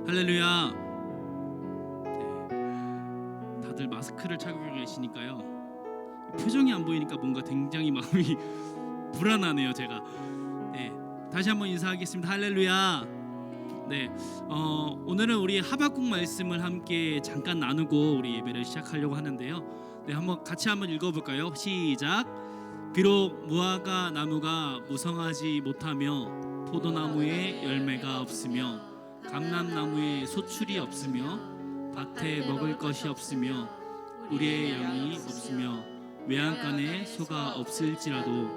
할렐루야. 다들 마스크를 착용하고 계시니까요. 표정이 안 보이니까 뭔가 굉장히 마음이 불안하네요. 제가 다시 한번 인사하겠습니다. 할렐루야. 오늘은 우리 하박국 말씀을 함께 잠깐 나누고 우리 예배를 시작하려고 하는데요. 한번 같이 한번 읽어볼까요? 시작. 비록 무화과 나무가 무성하지 못하며 포도나무에 열매가 없으며 감람나무에 소출이 없으며 밭에 먹을 것이 없으며 우리의 양이 없으며 외양간에 소가 없을지라도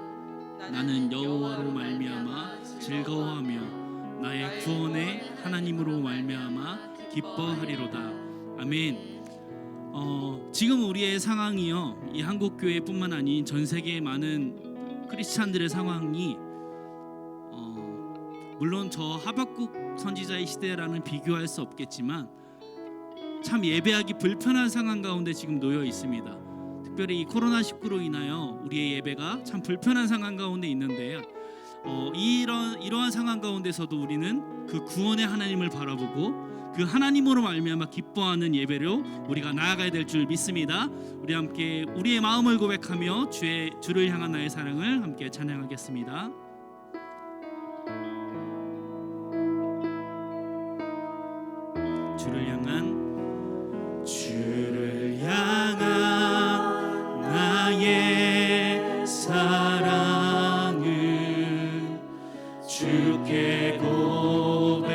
나는 여호와로 말미암아 즐거워하며 나의 구원의 하나님으로 말미암아 기뻐하리로다. 아멘. 지금 우리의 상황이요, 이 한국 교회뿐만 아닌 전 세계의 많은 크리스찬들의 상황이 물론 저 하박국 선지자의 시대라는 비교할 수 없겠지만 참 예배하기 불편한 상황 가운데 지금 놓여 있습니다. 특별히 이 코로나19로 인하여 우리의 예배가 참 불편한 상황 가운데 있는데요. 이러한 상황 가운데서도 우리는 그 구원의 하나님을 바라보고 그 하나님으로 말미암아 기뻐하는 예배로 우리가 나아가야 될 줄 믿습니다. 우리 함께 우리의 마음을 고백하며 주를 향한 나의 사랑을 함께 찬양하겠습니다. 주를 향한 나의 사랑을 주께 고백하게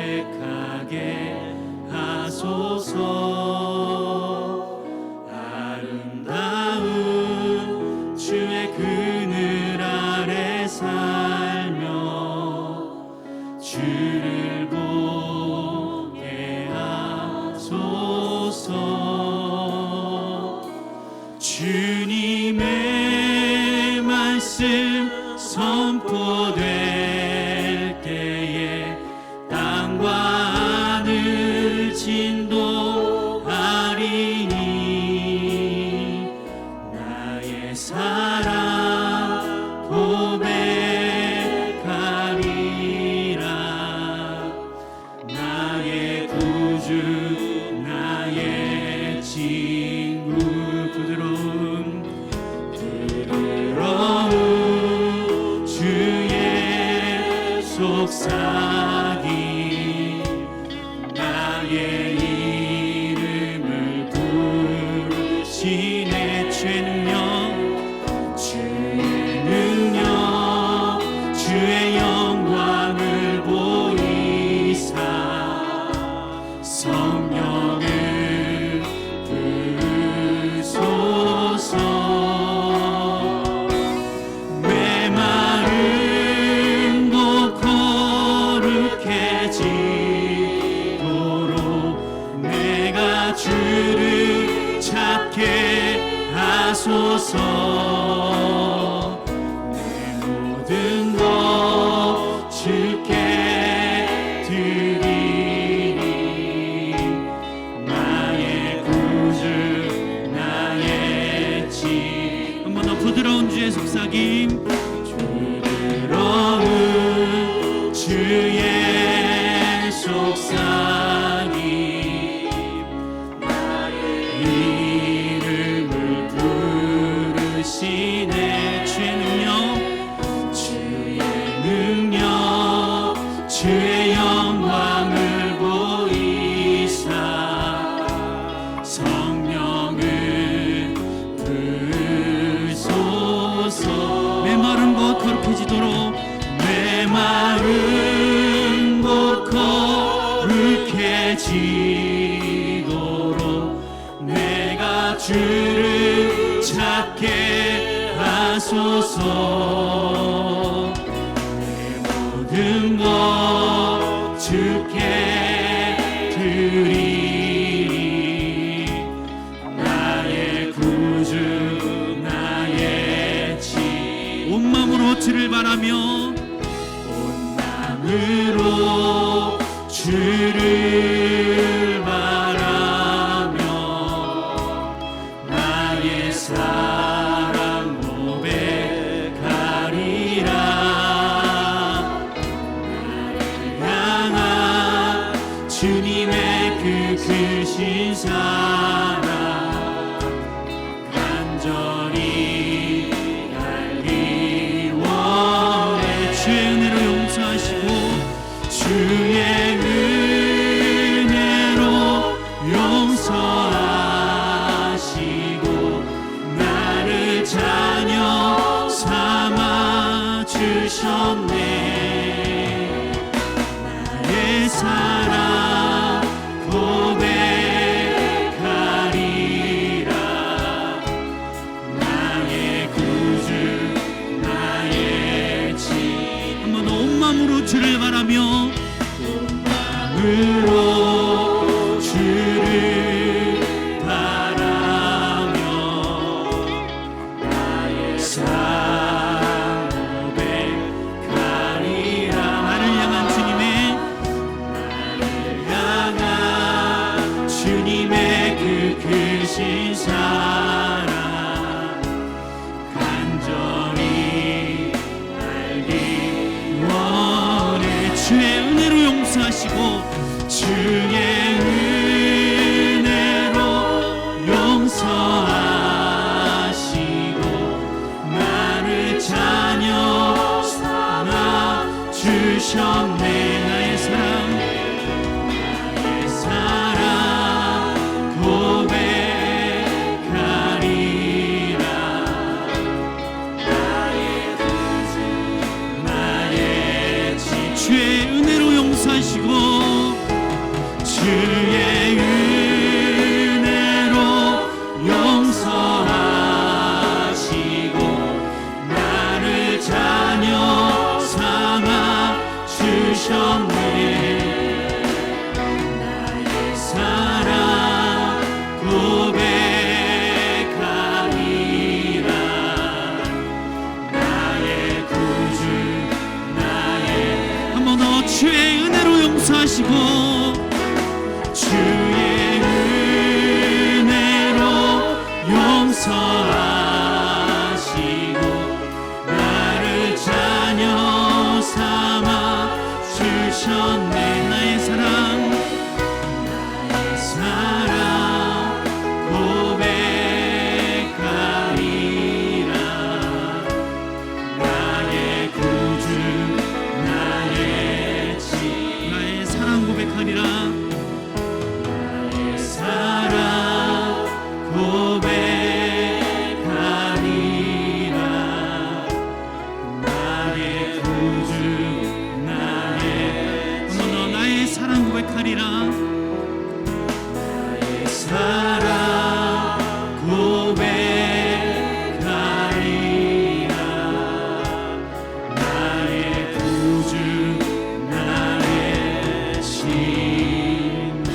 하소서. 아름다운 주의 그늘 아래 살며 주를 보게 하소서. 주님의 말씀 선포될 때에 땅과 하늘 진동하리니 나의 사랑 고백하리라. 나의 구주 나의 친구 부드러운 주의 속삭임 나의 이름을 부르시네. 주의 능력 주의 영광을 보이사 성령을 부으소서. 메마른 곳 거룩해지도록 내가 주를 찾게 하소서. 내 모든 것 주께 드리니 나의 구주 나의 지. 한 번 더 부드러운 주의 속삭임. 부드러운 주의 속삭임 나의 이름을 부르시네. 주의 능력 주의 영광을 보이사 성령을 부으소서. 메마른 곳 거룩해지도록 메마른 곳 거룩해지도록 내가 주를 찾게 하소서. 내 모든 것 주께 드리니 나의 구주 나의 지. 온 마음으로 주를 바라며 온 마음으로 주를 바라며 나의 사랑 고백하리라. 나를 향한 주님의 주님의 그 크신 사랑 간절히 알기 원해. 주의 은혜로 용서하시고 주의 은혜로 용서하시고 나를 자녀 삼아 주셨네. 나의 사랑 고백하리라. 나의 구주 나의 집. 한번 온 마음으로 주를 바라며 온 마음으로 주를 바라며 나의 사랑 고백하리라. 나를 향한 주님의 그 크신 사랑 간절히 알기 원해. 주의 은혜로 용서하시고 주의 은혜로 용서하시고 나를 자녀 삼아 주셨네. 나의 사랑 고백하리라. 나의 구주 나의 집. 주의 은혜로 용서하시고 주의 은혜로 용서하시고 나를 자녀 삼아 주셨네. 나의 사랑 고백하리라. 나의 구주 나의. 한 번 더 주의 은혜로 용서하시고 주의 은혜로 용서하시고 나를 자녀 삼아 주셨네. 나의 사랑 고백하리라. 나의 구주 나의 집. 나의 사랑 고백하리라. 나의 사랑 고백하리라. 나의 구주 나의. 한번 더 나의 사랑 고백하리라. 사랑 고백하리라. 나의 구주 나의 친구.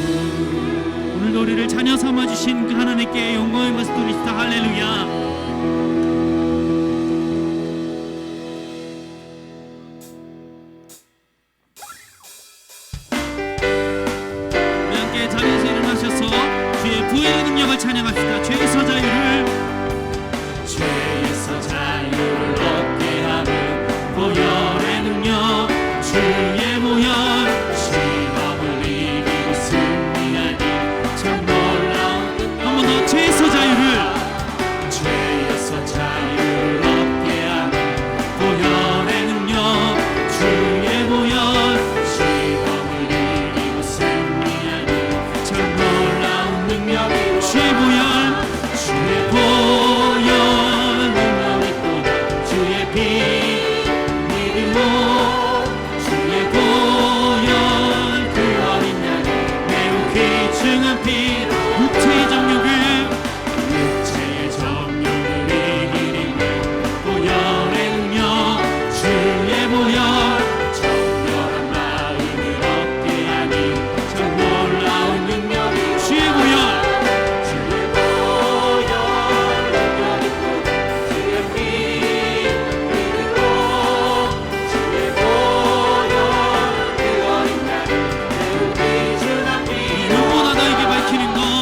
오늘도 우리를 자녀 삼아주신 그 하나님께 영광의 말씀 드립시다. 할렐루야. 부의 능력을 찬양합시다. 죄에서 자유를 얻게 하는 보혈의 능력. 주의 보혈 시험을 이기고 승리하니 참 놀라운. 한 번 더 죄에서 자유를 얻게 하는 보혈의 능력. 주의 보혈 시험을 이기고 승리하니 참 놀라운 능력. 주의 보혈 능력 있고 주의 피 믿음으로 주의 보혈 그 어린 양 매우 귀중한 피 육체의 정욕을 이기는 보혈의 능력. 주의 보혈 정결한 마음을 얻게 하니 참 놀라운 능력. 주의 보혈 누구보다 너에게 밝히는 것.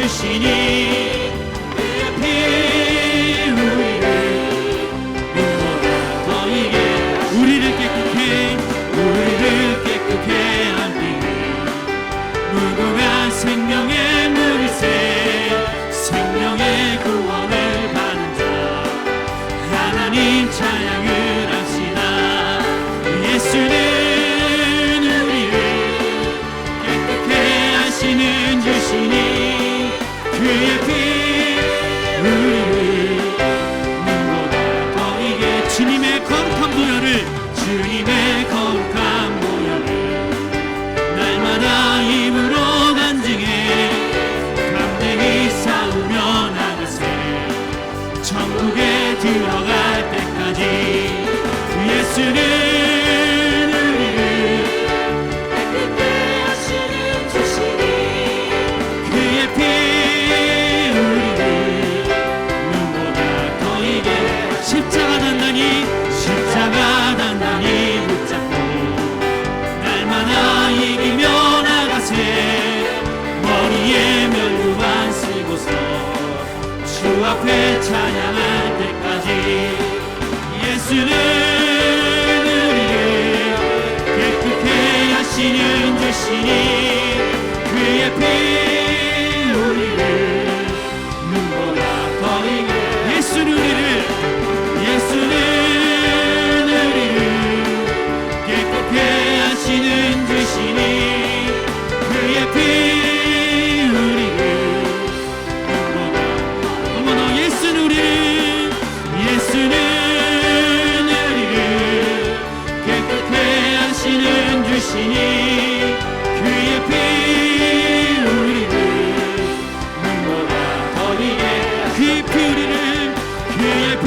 주시니 그의 피 우리를 눈보다 더 이게 우리를 깨끗게 하니 무궁한 생명의 물새 생명의 구원을 받는 자 하나님 찬양을 합시다. 예수는 우리를 깨끗게 하시는 주시니 그의 피 우리를 눈보다 더 이게 주님의 거룩한 보혈을 날마다 입으로 간증해 담대히 싸우며 나가세 천국에 들어갈 때까지 예수는 우리를 깨끗게 하시는 주시니 그의 피 우리를 눈보다 더 이게 십자가 단단히 붙잡고 날마다 이기며 나가세 머리에 면류관 쓰고서 주 앞에 찬양할 때까지 예수는 우리를 깨끗게 하시는 주시니 그의 피 우리를 눈보다 더 이게 예수는 우리를 깨끗게 하시는 주시니 그의 피 우리를 눈보다 어머나 예수는 우리를 깨끗게 하시는 주시니 그의 피 우리를 눈보다 더 이게 그의 피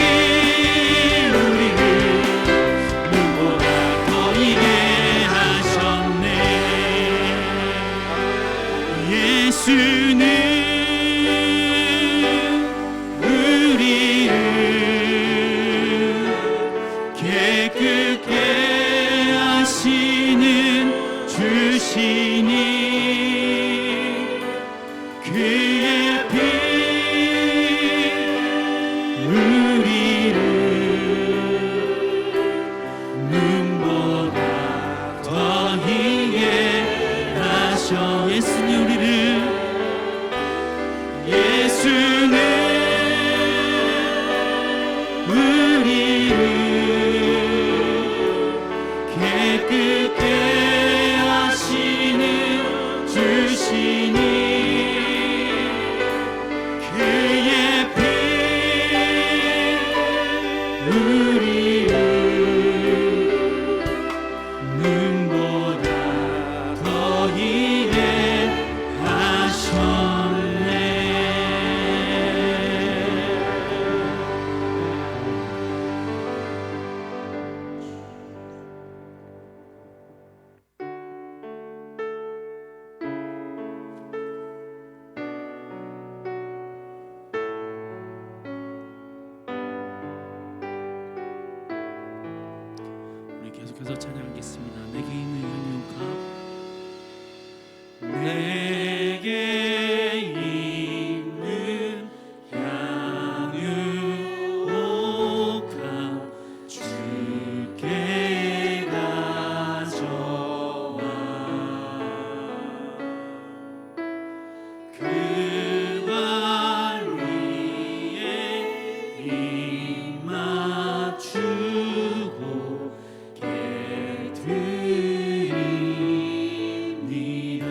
우리를 예수는 우리를 깨끗게 하시는 주시니 그의 피 우리를 눈보다 더 희게 하셔 예수는 우리를 깨끗게 하시는 주시니 그의 피 우리를 눈보다 더 희게 하셨네. 계속해서 찬양하겠습니다. 내게 있는 향유값 내게 있는 향유값 주께 가져와 그 발 위에 입 맞추고 드립니다.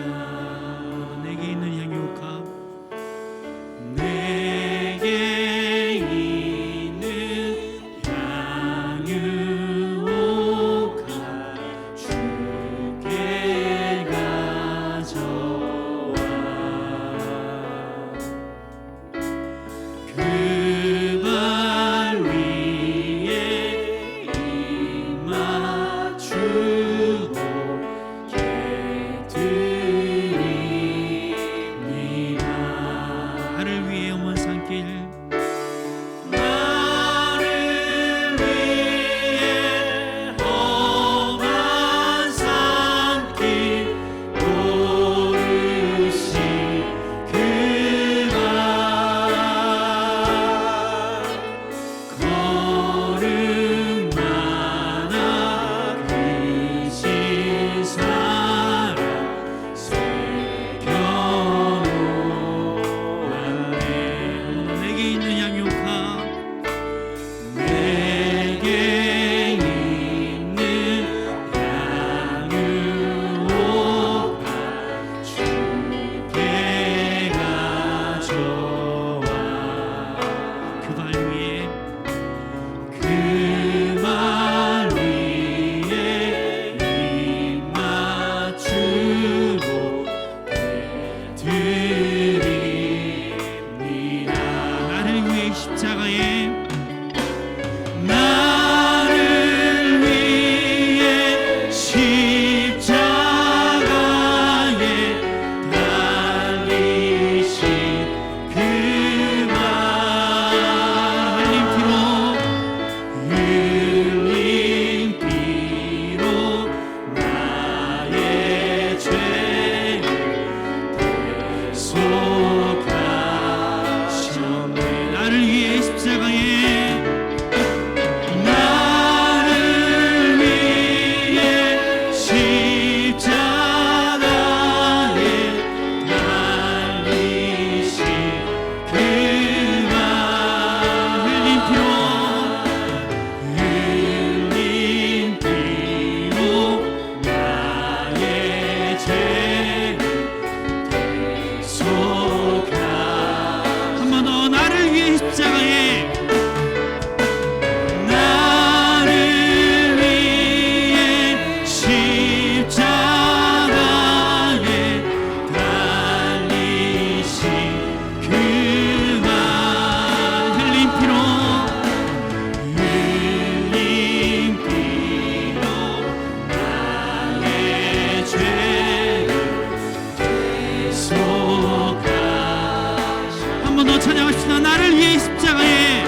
한 번 더 찬양합시다. 나를 위해 십자가에,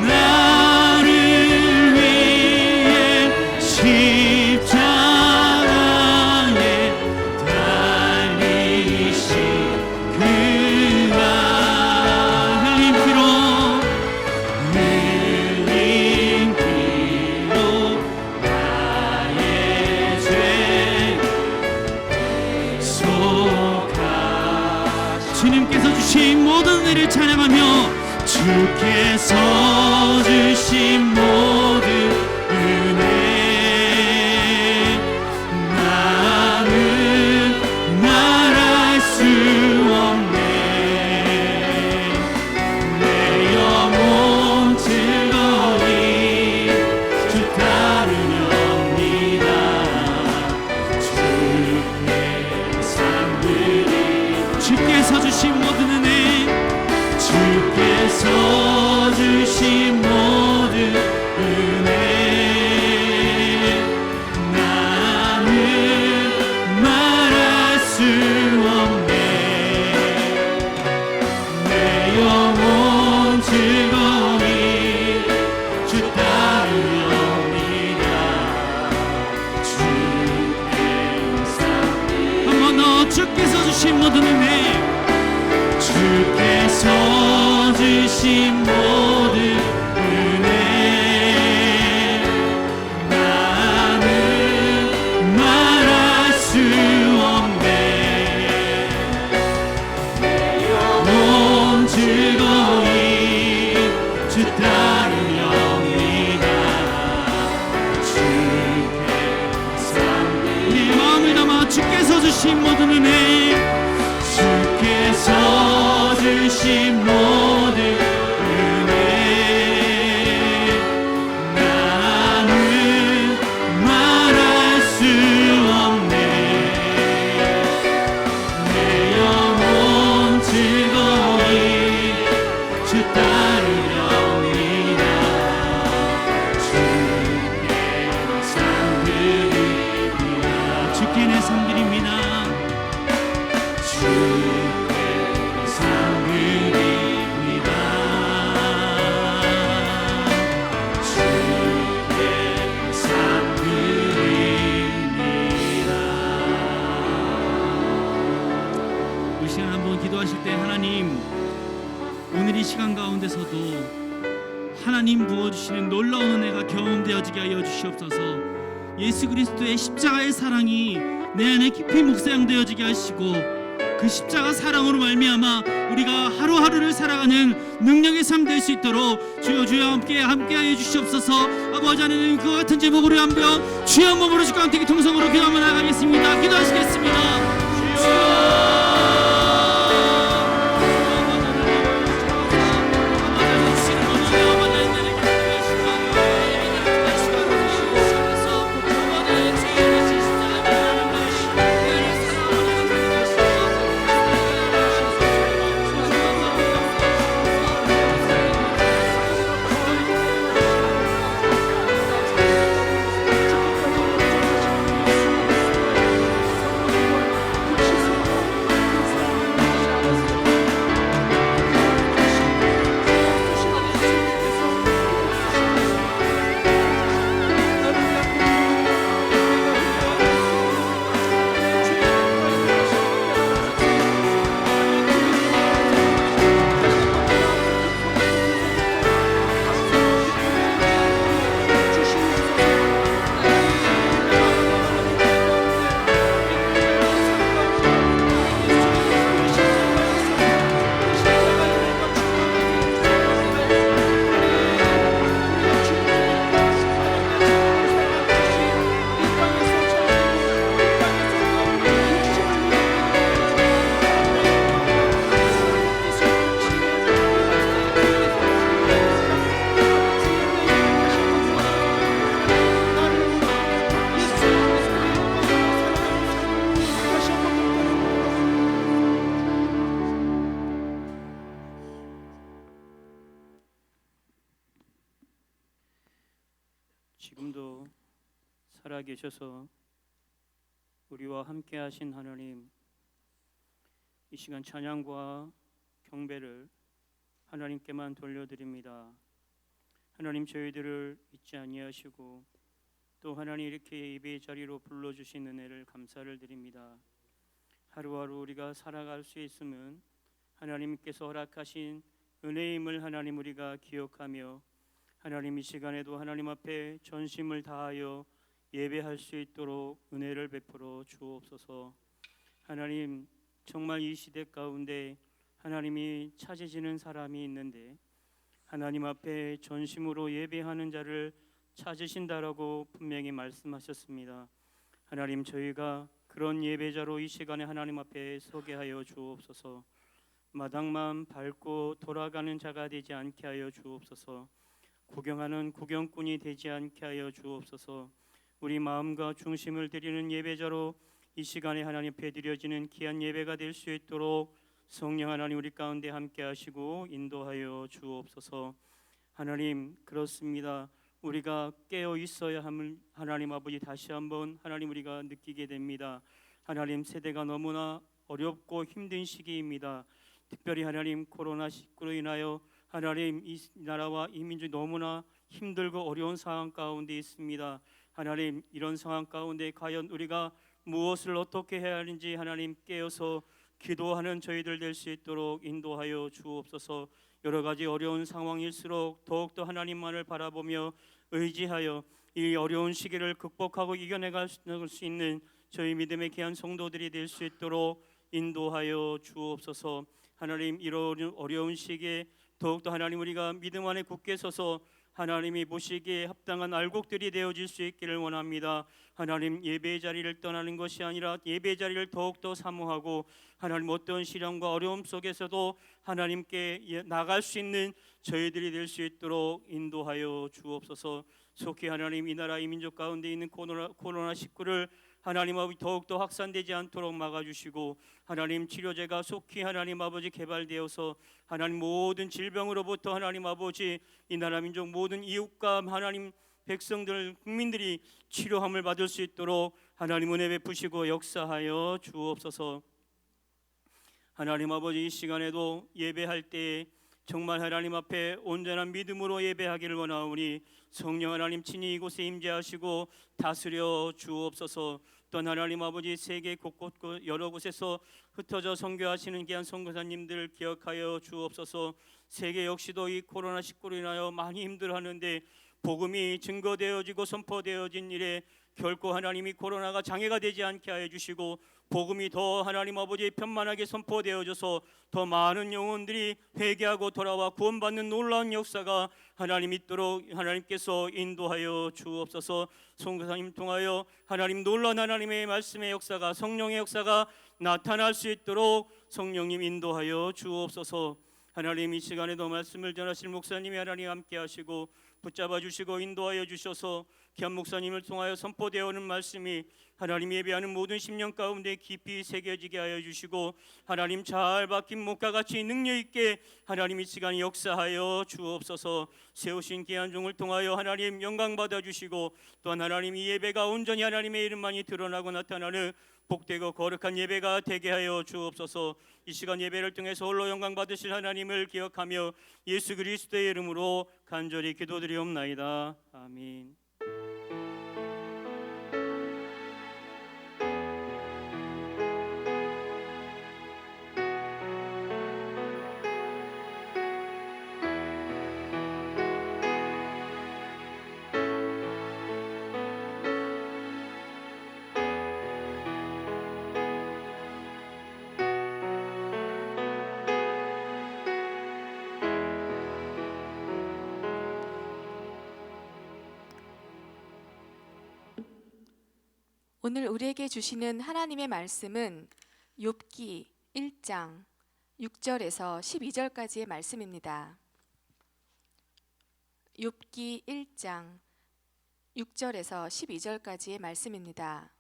나를 위해 십자가에 달리신 그와 흘린 피로 나의 죄 속하시. 주님께서 주신 모든 은혜를 찬양하며, 주께서 주신 모든 은혜 나는 말할 수 없네. 내 영혼 즐거이 주 따르렵니다. 주의 삶들이, 주께서 주신 모든 은혜, 주께서 주신 모든 은혜 나는 말할 수 없네. 내 영혼 즐거이 주 따르렵니다. 주의 삶. 한 번 더, 주께서 주신 모든 은혜, 주께서 주신 모든 은혜 나는 말할 수 없네. 내 영혼 즐거이 주 따르렵니다. 주의 삶. 우리 마음을 담아 주께서 주신 모든 은혜, 주께서 주신 모든 은혜 나는 말할 수 없네. 내 영혼 즐거이 주 따르렵니다. 주께 삶드립니다. 주께 내 삶드립니다. 우리 시간 한번 기도하실 때, 하나님, 오늘 이 시간 가운데서도 하나님 부어주시는 놀라운 은혜가 경험되어지게 하여 주시옵소서. 예수 그리스도의 십자가의 사랑이 내 안에 깊이 묵상되어지게 하시고, 그 십자가 사랑으로 말미암아 우리가 하루하루를 살아가는 능력의 삶 될 수 있도록 주여 함께하여 주시옵소서. 아버지 하나님, 그와 같은 제목으로 한번 주여 몸으로 주과 함께 통성으로 기도하며 나가겠습니다. 기도하시겠습니다. 지금도 살아계셔서 우리와 함께 하신 하나님, 이 시간 찬양과 경배를 하나님께만 돌려드립니다. 하나님, 저희들을 잊지 아니하시고 또 하나님 이렇게 예배의 자리로 불러주신 은혜를 감사를 드립니다. 하루하루 우리가 살아갈 수 있음은 하나님께서 허락하신 은혜임을 하나님 우리가 기억하며 하나님 이 시간에도 하나님 앞에 전심을 다하여 예배할 수 있도록 은혜를 베풀어 주옵소서. 하나님, 정말 이 시대 가운데 하나님이 찾으시는 사람이 있는데 하나님 앞에 전심으로 예배하는 자를 찾으신다라고 분명히 말씀하셨습니다. 하나님, 저희가 그런 예배자로 이 시간에 하나님 앞에 서게 하여 주옵소서. 마당만 밟고 돌아가는 자가 되지 않게 하여 주옵소서. 구경하는 구경꾼이 되지 않게 하여 주옵소서. 우리 마음과 중심을 드리는 예배자로 이 시간에 하나님 앞에 드려지는 귀한 예배가 될 수 있도록 성령 하나님 우리 가운데 함께 하시고 인도하여 주옵소서. 하나님, 그렇습니다. 우리가 깨어 있어야 함을 하나님 아버지 다시 한번 하나님 우리가 느끼게 됩니다. 하나님, 세대가 너무나 어렵고 힘든 시기입니다. 특별히 하나님 코로나19로 인하여 하나님 이 나라와 이 민족이 너무나 힘들고 어려운 상황 가운데 있습니다. 하나님, 이런 상황 가운데 과연 우리가 무엇을 어떻게 해야 하는지 하나님 깨어서 기도하는 저희들 될 수 있도록 인도하여 주옵소서. 여러 가지 어려운 상황일수록 더욱더 하나님만을 바라보며 의지하여 이 어려운 시기를 극복하고 이겨내갈 수 있는 저희 믿음의 귀한 성도들이 될 수 있도록 인도하여 주옵소서. 하나님, 이런 어려운 시기에 더욱더 하나님 우리가 믿음 안에 굳게 서서 하나님이 보시기에 합당한 알곡들이 되어질 수 있기를 원합니다. 하나님, 예배의 자리를 떠나는 것이 아니라 예배의 자리를 더욱더 사모하고 하나님 어떤 시련과 어려움 속에서도 하나님께 나갈 수 있는 저희들이 될 수 있도록 인도하여 주옵소서. 속히 하나님 이 나라 이 민족 가운데 있는 코로나19를 하나님 아버지 더욱더 확산되지 않도록 막아주시고 하나님 치료제가 속히 하나님 아버지 개발되어서 하나님 모든 질병으로부터 하나님 아버지 이 나라 민족 모든 이웃과 하나님 백성들 국민들이 치료함을 받을 수 있도록 하나님 은혜 베푸시고 역사하여 주옵소서. 하나님 아버지, 이 시간에도 예배할 때에 정말 하나님 앞에 온전한 믿음으로 예배하기를 원하오니 성령 하나님 친히 이곳에 임재하시고 다스려 주옵소서. 또 하나님 아버지, 세계 곳곳 여러 곳에서 흩어져 선교하시는 귀한 선교사님들 기억하여 주옵소서. 세계 역시도 이 코로나19로 인하여 많이 힘들어하는데 복음이 증거되어지고 선포되어진 일에 결코 하나님이 코로나가 장애가 되지 않게 하여 주시고 복음이 더 하나님 아버지 편만하게 선포되어져서 더 많은 영혼들이 회개하고 돌아와 구원받는 놀라운 역사가 하나님 있도록 하나님께서 인도하여 주옵소서. 선교사님 통하여 하나님 놀라운 하나님의 말씀의 역사가 성령의 역사가 나타날 수 있도록 성령님 인도하여 주옵소서. 하나님, 이 시간에도 말씀을 전하실 목사님이 하나님 함께 하시고 붙잡아 주시고 인도하여 주셔서 귀한 목사님을 통하여 선포되어 오는 말씀이 하나님 예배하는 모든 심령 가운데 깊이 새겨지게 하여 주시고 하나님 잘 박힌 목과 같이 능력 있게 하나님 이 시간 역사하여 주옵소서. 세우신 귀한 종을 통하여 하나님 영광 받아 주시고 또한 하나님 이 예배가 온전히 하나님의 이름만이 드러나고 나타나는 복되고 거룩한 예배가 되게 하여 주옵소서. 이 시간 예배를 통해서 홀로 영광 받으실 하나님을 기억하며 예수 그리스도의 이름으로 간절히 기도드리옵나이다. 아멘. 오늘 우리에게 주시는 하나님의 말씀은 욥기 1장 6절에서 12절까지의 말씀입니다. 욥기 1장 6절에서 12절까지의 말씀입니다.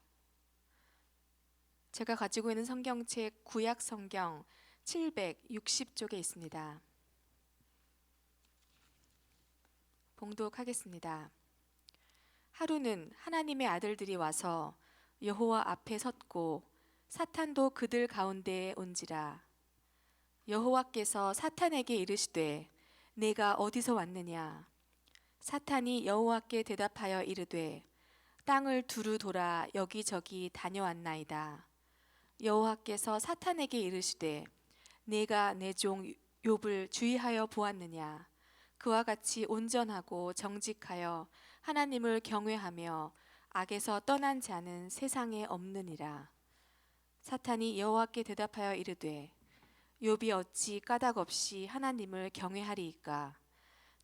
제가 가지고 있는 성경책 구약 성경 760쪽에 있습니다. 봉독하겠습니다. 하루는 하나님의 아들들이 와서 여호와 앞에 섰고 사탄도 그들 가운데에 온지라. 여호와께서 사탄에게 이르시되 내가 어디서 왔느냐? 사탄이 여호와께 대답하여 이르되 땅을 두루 돌아 여기저기 다녀왔나이다. 여호와께서 사탄에게 이르시되 내가 내 종 욥을 주의하여 보았느냐? 그와 같이 온전하고 정직하여 하나님을 경외하며 악에서 떠난 자는 세상에 없느니라. 사탄이 여호와께 대답하여 이르되 욥이 어찌 까닭 없이 하나님을 경외하리이까?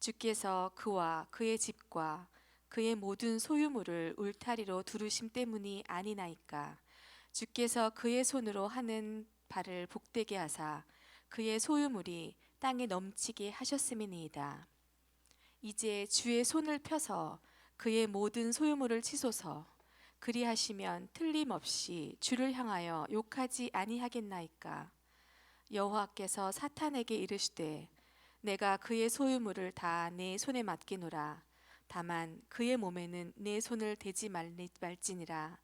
주께서 그와 그의 집과 그의 모든 소유물을 울타리로 두르심 때문이 아니나이까? 주께서 그의 손으로 하는 바를 복되게 하사 그의 소유물이 땅에 넘치게 하셨음이니이다. 이제 주의 손을 펴서 그의 모든 소유물을 치소서. 그리하시면 틀림없이 주를 향하여 욕하지 아니하겠나이까? 여호와께서 사탄에게 이르시되 내가 그의 소유물을 다 내 손에 맡기노라. 다만 그의 몸에는 내 손을 대지 말지니라.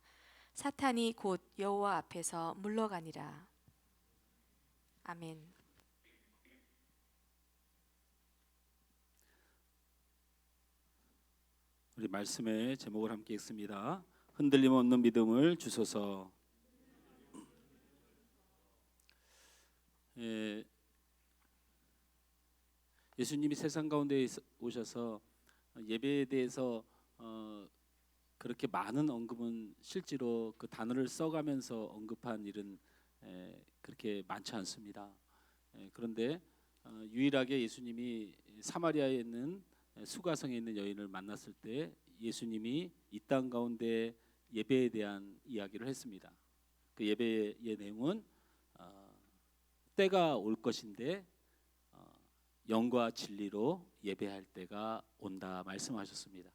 사탄이 곧 여호와 앞에서 물러가니라. 아멘. 우리 말씀의 제목을 함께 읽습니다. 흔들림 없는 믿음을 주소서. 예수님이 세상 가운데 오셔서 예배에 대해서 그렇게 많은 언급은 실제로 그 단어를 써가면서 언급한 일은 그렇게 많지 않습니다. 그런데 유일하게 예수님이 사마리아에 있는 수가성에 있는 여인을 만났을 때 예수님이 이 땅 가운데 예배에 대한 이야기를 했습니다. 그 예배의 내용은 때가 올 것인데 영과 진리로 예배할 때가 온다 말씀하셨습니다.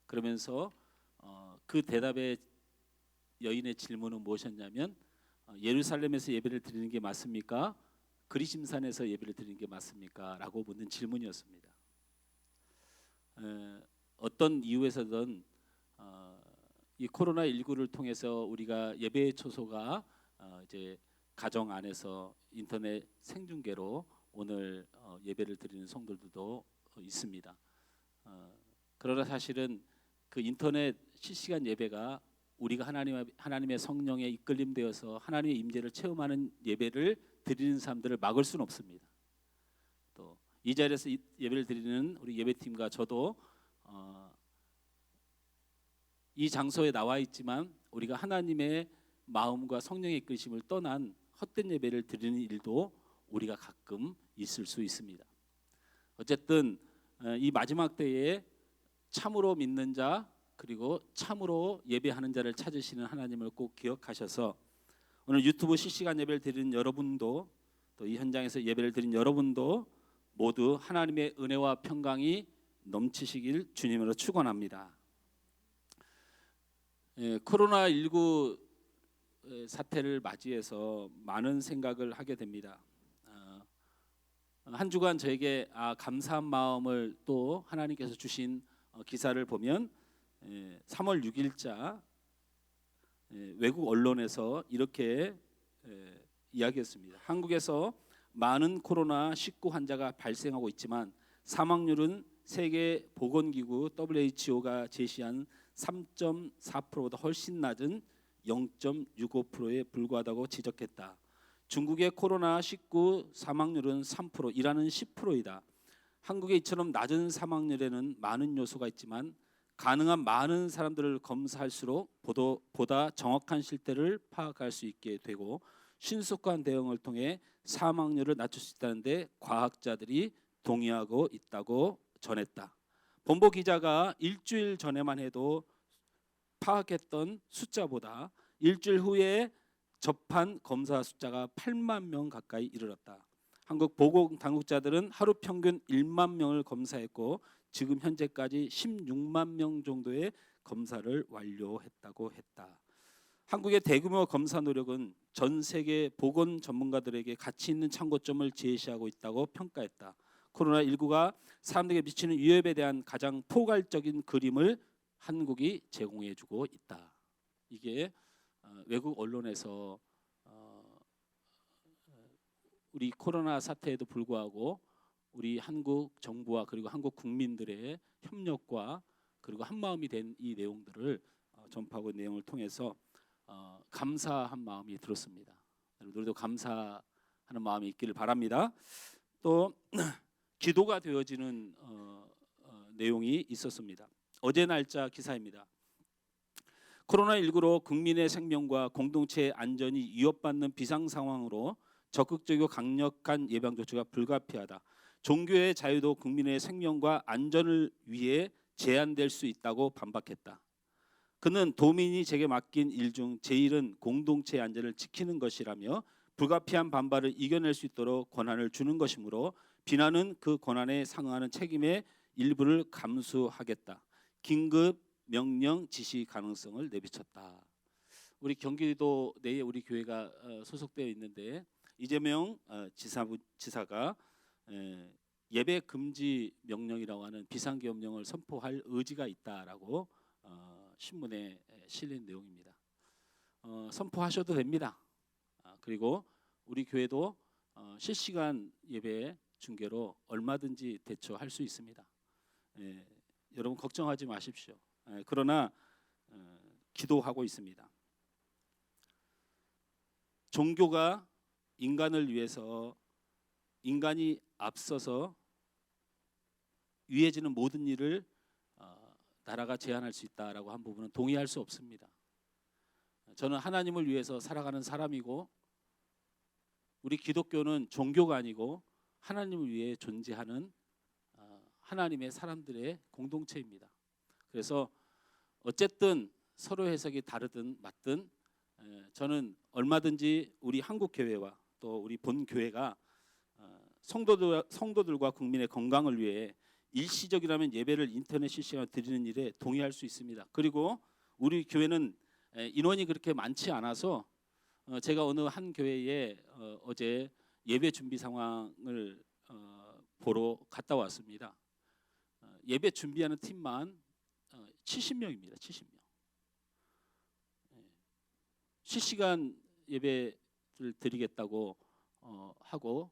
그러면서 그 대답에 여인의 질문은 무엇이었냐면 예루살렘에서 예배를 드리는 게 맞습니까? 그리심산에서 예배를 드리는 게 맞습니까? 라고 묻는 질문이었습니다. 어떤 이유에서든 이 코로나19를 통해서 우리가 예배의 초소가 이제 가정 안에서 인터넷 생중계로 오늘 예배를 드리는 성도들도 있습니다. 그러나 사실은 그 인터넷 실시간 예배가 우리가 하나님의 성령에 이끌림되어서 하나님의 임재를 체험하는 예배를 드리는 사람들을 막을 수는 없습니다. 또 이 자리에서 예배를 드리는 우리 예배팀과 저도 이 장소에 나와 있지만 우리가 하나님의 마음과 성령의 이끄심을 떠난 헛된 예배를 드리는 일도 우리가 가끔 있을 수 있습니다. 어쨌든 이 마지막 때에 참으로 믿는 자 그리고 참으로 예배하는 자를 찾으시는 하나님을 꼭 기억하셔서 오늘 유튜브 실시간 예배를 드리는 여러분도 또 이 현장에서 예배를 드린 여러분도 모두 하나님의 은혜와 평강이 넘치시길 주님으로 축원합니다. 코로나19 사태를 맞이해서 많은 생각을 하게 됩니다. 한 주간 저에게 감사한 마음을 또 하나님께서 주신 기사를 보면 3월 6일자 외국 언론에서 이렇게 이야기했습니다. 한국에서 많은 코로나19 환자가 발생하고 있지만 사망률은 세계 보건기구 WHO가 제시한 3.4%보다 훨씬 낮은 0.65%에 불과하다고 지적했다. 중국의 코로나19 사망률은 3%, 이란은 10%이다. 한국의 이처럼 낮은 사망률에는 많은 요소가 있지만 가능한 많은 사람들을 검사할수록 보다 정확한 실태를 파악할 수 있게 되고 신속한 대응을 통해 사망률을 낮출 수 있다는데 과학자들이 동의하고 있다고 전했다. 본보 기자가 일주일 전에만 해도 파악했던 숫자보다 일주일 후에 접한 검사 숫자가 8만 명 가까이 이르렀다. 한국 보건당국자들은 하루 평균 1만 명을 검사했고 지금 현재까지 16만 명 정도의 검사를 완료했다고 했다. 한국의 대규모 검사 노력은 전 세계 보건 전문가들에게 가치 있는 참고점을 제시하고 있다고 평가했다. 코로나19가 사람들에게 미치는 위협에 대한 가장 포괄적인 그림을 한국이 제공해주고 있다. 이게 외국 언론에서 우리 코로나 사태에도 불구하고 우리 한국 정부와 그리고 한국 국민들의 협력과 그리고 한마음이 된 이 내용들을 전파하고 내용을 통해서 감사한 마음이 들었습니다. 여러분들도 감사하는 마음이 있기를 바랍니다. 또 기도가 되어지는 내용이 있었습니다. 어제 날짜 기사입니다. 코로나19로 국민의 생명과 공동체의 안전이 위협받는 비상 상황으로 적극적이고 강력한 예방 조치가 불가피하다. 종교의 자유도 국민의 생명과 안전을 위해 제한될 수 있다고 반박했다. 그는 도민이 제게 맡긴 일 중 제일은 공동체의 안전을 지키는 것이라며 불가피한 반발을 이겨낼 수 있도록 권한을 주는 것이므로 비난은 그 권한에 상응하는 책임의 일부를 감수하겠다. 긴급 명령 지시 가능성을 내비쳤다. 우리 경기도 내에 우리 교회가 소속되어 있는데 이재명 지사가 예배 금지 명령이라고 하는 비상계엄령을 선포할 의지가 있다라고 신문에 실린 내용입니다. 선포하셔도 됩니다. 그리고 우리 교회도 실시간 예배 중계로 얼마든지 대처할 수 있습니다. 여러분 걱정하지 마십시오. 그러나 기도하고 있습니다. 종교가 인간을 위해서 인간이 앞서서 위해지는 모든 일을 나라가 제한할 수 있다라고 한 부분은 동의할 수 없습니다. 저는 하나님을 위해서 살아가는 사람이고 우리 기독교는 종교가 아니고 하나님을 위해 존재하는 하나님의 사람들의 공동체입니다. 그래서 어쨌든 서로 해석이 다르든 맞든 저는 얼마든지 우리 한국 교회와 또 우리 본 교회가 성도들과 국민의 건강을 위해 일시적이라면 예배를 인터넷 실시간으로 드리는 일에 동의할 수 있습니다. 그리고 우리 교회는 인원이 그렇게 많지 않아서 제가 어느 한 교회에 어제 예배 준비 상황을 보러 갔다 왔습니다. 예배 준비하는 팀만 70명입니다. 70명. 실시간 예배를 드리겠다고 하고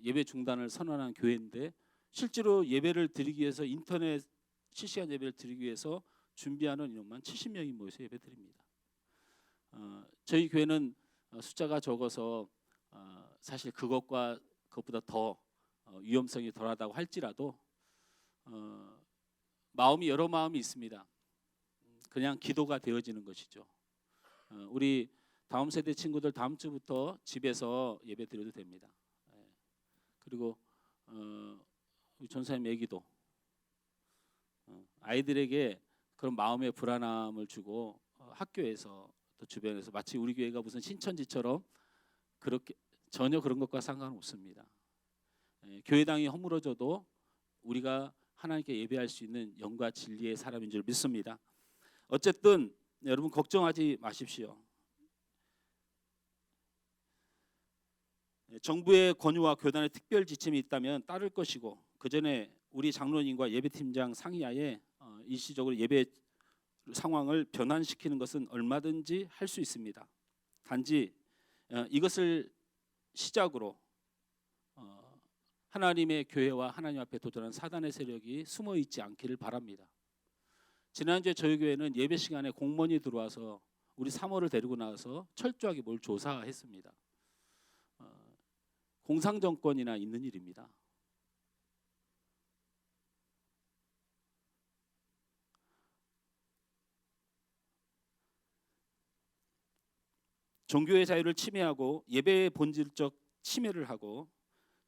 예배 중단을 선언한 교회인데 실제로 예배를 드리기 위해서 인터넷 실시간 예배를 드리기 위해서 준비하는 인원만 70명이 모여서 예배 드립니다. 저희 교회는 숫자가 적어서 사실 그것보다 더 위험성이 덜하다고 할지라도 마음이 여러 마음이 있습니다. 그냥 기도가 되어지는 것이죠. 우리 다음 세대 친구들 다음 주부터 집에서 예배 드려도 됩니다. 그리고 우리 전사님 얘기도 아이들에게 그런 마음의 불안함을 주고 학교에서 또 주변에서 마치 우리 교회가 무슨 신천지처럼 그렇게 전혀 그런 것과 상관없습니다. 교회당이 허물어져도 우리가 하나님께 예배할 수 있는 영과 진리의 사람인 줄 믿습니다. 어쨌든 여러분 걱정하지 마십시오. 정부의 권유와 교단의 특별 지침이 있다면 따를 것이고 그 전에 우리 장로님과 예배팀장 상의하에 일시적으로 예배 상황을 변환시키는 것은 얼마든지 할 수 있습니다. 단지 이것을 시작으로 하나님의 교회와 하나님 앞에 도전한 사단의 세력이 숨어 있지 않기를 바랍니다. 지난주에 저희 교회는 예배 시간에 공무원이 들어와서 우리 사모를 데리고 나와서 철저하게 뭘 조사했습니다. 공상정권이나 있는 일입니다. 종교의 자유를 침해하고 예배의 본질적 침해를 하고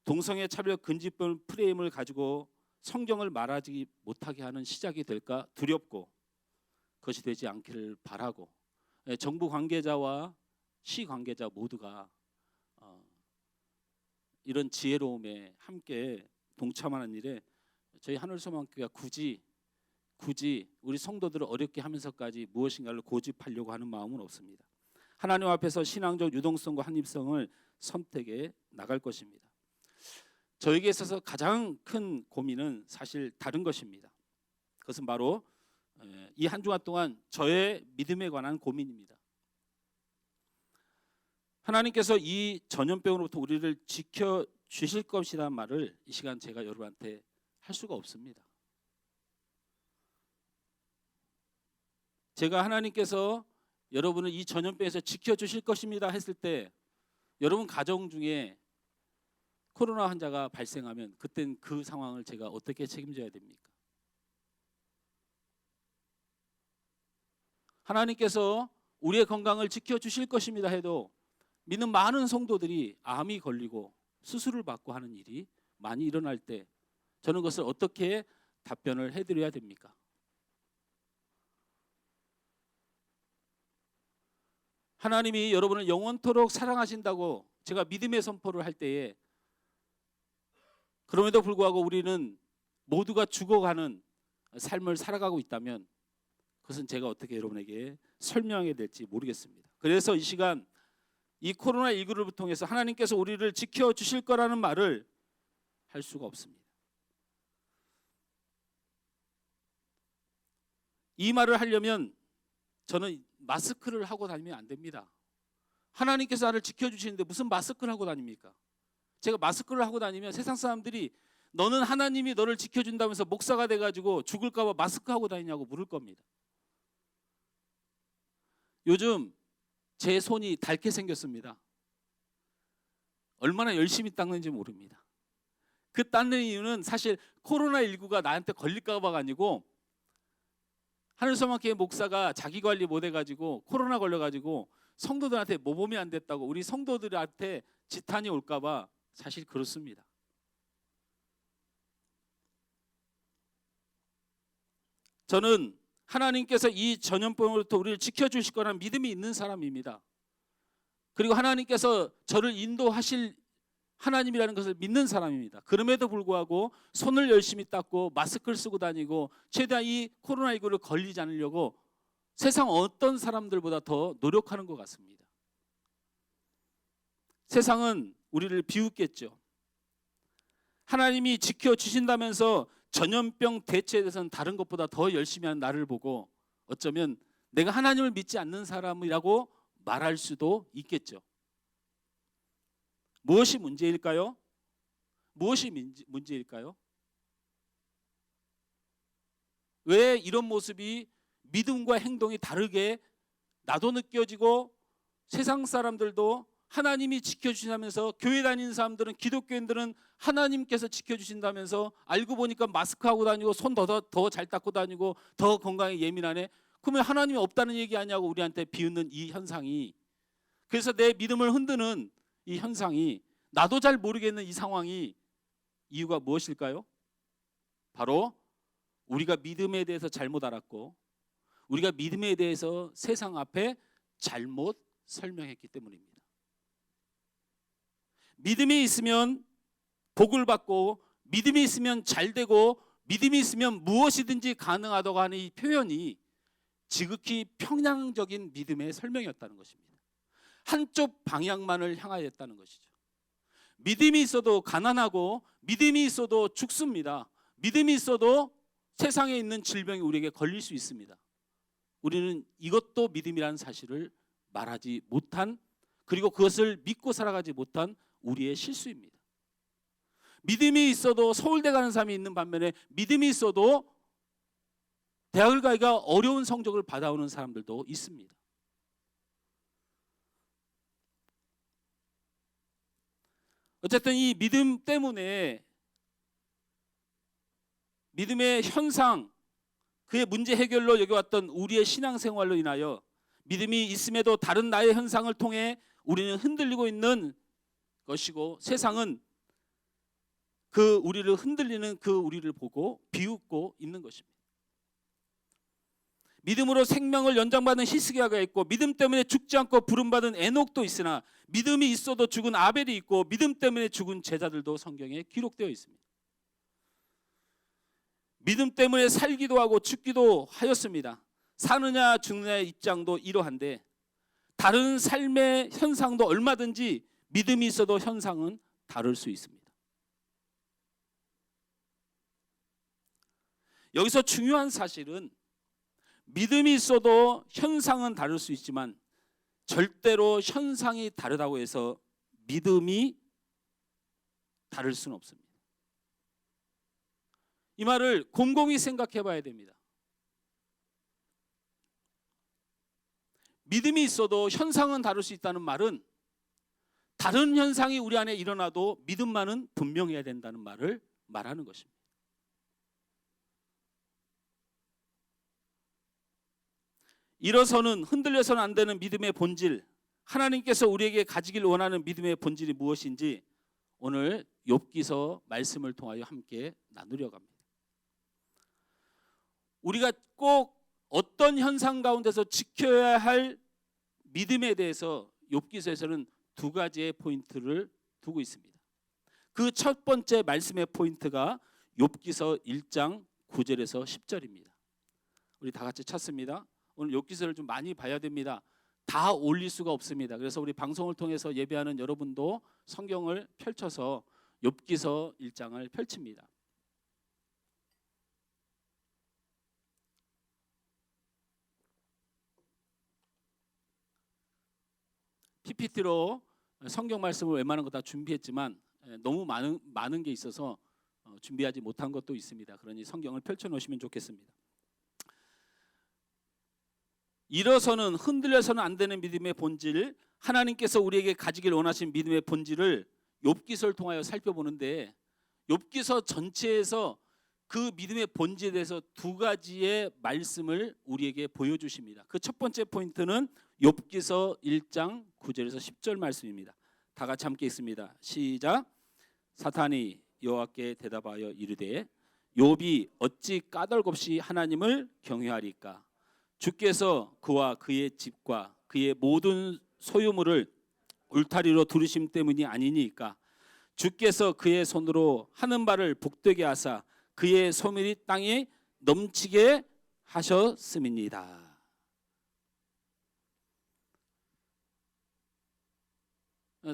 동성애 차별 금지법 프레임을 가지고 성경을 말하지 못하게 하는 시작이 될까 두렵고 그것이 되지 않기를 바라고 정부 관계자와 시 관계자 모두가 이런 지혜로움에 함께 동참하는 일에 저희 하늘소망교회가 굳이 우리 성도들을 어렵게 하면서까지 무엇인가를 고집하려고 하는 마음은 없습니다. 하나님 앞에서 신앙적 유동성과 한입성을 선택해 나갈 것입니다. 저에게 있어서 가장 큰 고민은 사실 다른 것입니다. 그것은 바로 이 한 주간 동안 저의 믿음에 관한 고민입니다. 하나님께서 이 전염병으로부터 우리를 지켜 주실 것이라는 말을 이 시간 제가 여러분한테 할 수가 없습니다. 제가 하나님께서 여러분을 이 전염병에서 지켜주실 것입니다 했을 때 여러분 가정 중에 코로나 환자가 발생하면 그땐 그 상황을 제가 어떻게 책임져야 됩니까? 하나님께서 우리의 건강을 지켜주실 것입니다 해도 믿는 많은 성도들이 암이 걸리고 수술을 받고 하는 일이 많이 일어날 때 저는 그것을 어떻게 답변을 해드려야 됩니까? 하나님이 여러분을 영원토록 사랑하신다고 제가 믿음의 선포를 할 때에 그럼에도 불구하고 우리는 모두가 죽어가는 삶을 살아가고 있다면 그것은 제가 어떻게 여러분에게 설명해야 될지 모르겠습니다. 그래서 이 시간 이 코로나19를 통해서 하나님께서 우리를 지켜주실 거라는 말을 할 수가 없습니다. 이 말을 하려면 저는 마스크를 하고 다니면 안 됩니다. 하나님께서 나를 지켜주시는데 무슨 마스크를 하고 다닙니까? 제가 마스크를 하고 다니면 세상 사람들이 너는 하나님이 너를 지켜준다면서 목사가 돼가지고 죽을까 봐 마스크 하고 다니냐고 물을 겁니다. 요즘 제 손이 닳게 생겼습니다. 얼마나 열심히 닦는지 모릅니다. 그 닦는 이유는 사실 코로나19가 나한테 걸릴까 봐가 아니고 하늘소망교회 목사가 자기 관리 못 해가지고 코로나 걸려가지고 성도들한테 모범이 안 됐다고 우리 성도들한테 지탄이 올까 봐 사실 그렇습니다. 저는 하나님께서 이 전염병으로부터 우리를 지켜주실 거라는 믿음이 있는 사람입니다. 그리고 하나님께서 저를 인도하실 하나님이라는 것을 믿는 사람입니다. 그럼에도 불구하고 손을 열심히 닦고 마스크를 쓰고 다니고 최대한 이 코로나19를 걸리지 않으려고 세상 어떤 사람들보다 더 노력하는 것 같습니다. 세상은 우리를 비웃겠죠. 하나님이 지켜주신다면서 전염병 대처에 대해서는 다른 것보다 더 열심히 하는 나를 보고 어쩌면 내가 하나님을 믿지 않는 사람이라고 말할 수도 있겠죠. 무엇이 문제일까요? 무엇이 문제일까요? 왜 이런 모습이 믿음과 행동이 다르게 나도 느껴지고 세상 사람들도 하나님이 지켜주신다면서 교회 다니는 사람들은 기독교인들은 하나님께서 지켜주신다면서 알고 보니까 마스크하고 다니고 손 더 잘 닦고 다니고 더 건강에 예민하네. 그러면 하나님이 없다는 얘기 아니냐고 우리한테 비웃는 이 현상이, 그래서 내 믿음을 흔드는 이 현상이, 나도 잘 모르겠는 이 상황이 이유가 무엇일까요? 바로 우리가 믿음에 대해서 잘못 알았고 우리가 믿음에 대해서 세상 앞에 잘못 설명했기 때문입니다. 믿음이 있으면 복을 받고 믿음이 있으면 잘 되고 믿음이 있으면 무엇이든지 가능하다고 하는 이 표현이 지극히 평양적인 믿음의 설명이었다는 것입니다. 한쪽 방향만을 향하였다는 것이죠. 믿음이 있어도 가난하고 믿음이 있어도 죽습니다. 믿음이 있어도 세상에 있는 질병이 우리에게 걸릴 수 있습니다. 우리는 이것도 믿음이라는 사실을 말하지 못한, 그리고 그것을 믿고 살아가지 못한 우리의 실수입니다. 믿음이 있어도 서울대 가는 사람이 있는 반면에 믿음이 있어도 대학을 가기가 어려운 성적을 받아오는 사람들도 있습니다. 어쨌든 이 믿음 때문에 믿음의 현상, 그의 문제 해결로 여겨왔던 우리의 신앙생활로 인하여 믿음이 있음에도 다른 나의 현상을 통해 우리는 흔들리고 있는 것이고, 세상은 그 우리를 흔들리는 그 우리를 보고 비웃고 있는 것입니다. 믿음으로 생명을 연장받은 히스기야가 있고 믿음 때문에 죽지 않고 부름받은 에녹도 있으나 믿음이 있어도 죽은 아벨이 있고 믿음 때문에 죽은 제자들도 성경에 기록되어 있습니다. 믿음 때문에 살기도 하고 죽기도 하였습니다. 사느냐 죽느냐의 입장도 이러한데 다른 삶의 현상도 얼마든지 믿음이 있어도 현상은 다를 수 있습니다. 여기서 중요한 사실은 믿음이 있어도 현상은 다를 수 있지만 절대로 현상이 다르다고 해서 믿음이 다를 수는 없습니다. 이 말을 곰곰이 생각해 봐야 됩니다. 믿음이 있어도 현상은 다를 수 있다는 말은 다른 현상이 우리 안에 일어나도 믿음만은 분명해야 된다는 말을 말하는 것입니다. 일어서는 흔들려서는 안 되는 믿음의 본질, 하나님께서 우리에게 가지길 원하는 믿음의 본질이 무엇인지 오늘 욥기서 말씀을 통하여 함께 나누려고 합니다. 우리가 꼭 어떤 현상 가운데서 지켜야 할 믿음에 대해서 욥기서에서는 두 가지의 포인트를 두고 있습니다. 그 첫 번째 말씀의 포인트가 욥기서 1장 9절에서 10절입니다. 우리 다 같이 찾습니다. 오늘 욥기서를 좀 많이 봐야 됩니다. 다 올릴 수가 없습니다. 그래서 우리 방송을 통해서 예배하는 여러분도 성경을 펼쳐서 욥기서 1장을 펼칩니다. PPT로 성경 말씀을 웬만한 거 다 준비했지만 너무 많은 게 있어서 준비하지 못한 것도 있습니다. 그러니 성경을 펼쳐 놓으시면 좋겠습니다. 일어서는 흔들려서는 안 되는 믿음의 본질, 하나님께서 우리에게 가지길 원하신 믿음의 본질을 욥기서를 통하여 살펴보는데 욥기서 전체에서 그 믿음의 본질에 대해서 두 가지의 말씀을 우리에게 보여주십니다. 그 첫 번째 포인트는 욥기서 1장 9절에서 10절 말씀입니다. 다 같이 함께 읽습니다. 시작. 사탄이 여호와께 대답하여 이르되 욥이 어찌 까닭없이 하나님을 경외하리까? 주께서 그와 그의 집과 그의 모든 소유물을 울타리로 두르심 때문이 아니니까? 주께서 그의 손으로 하는 바를 복되게 하사 그의 소멸이 땅에 넘치게 하셨음이니이다.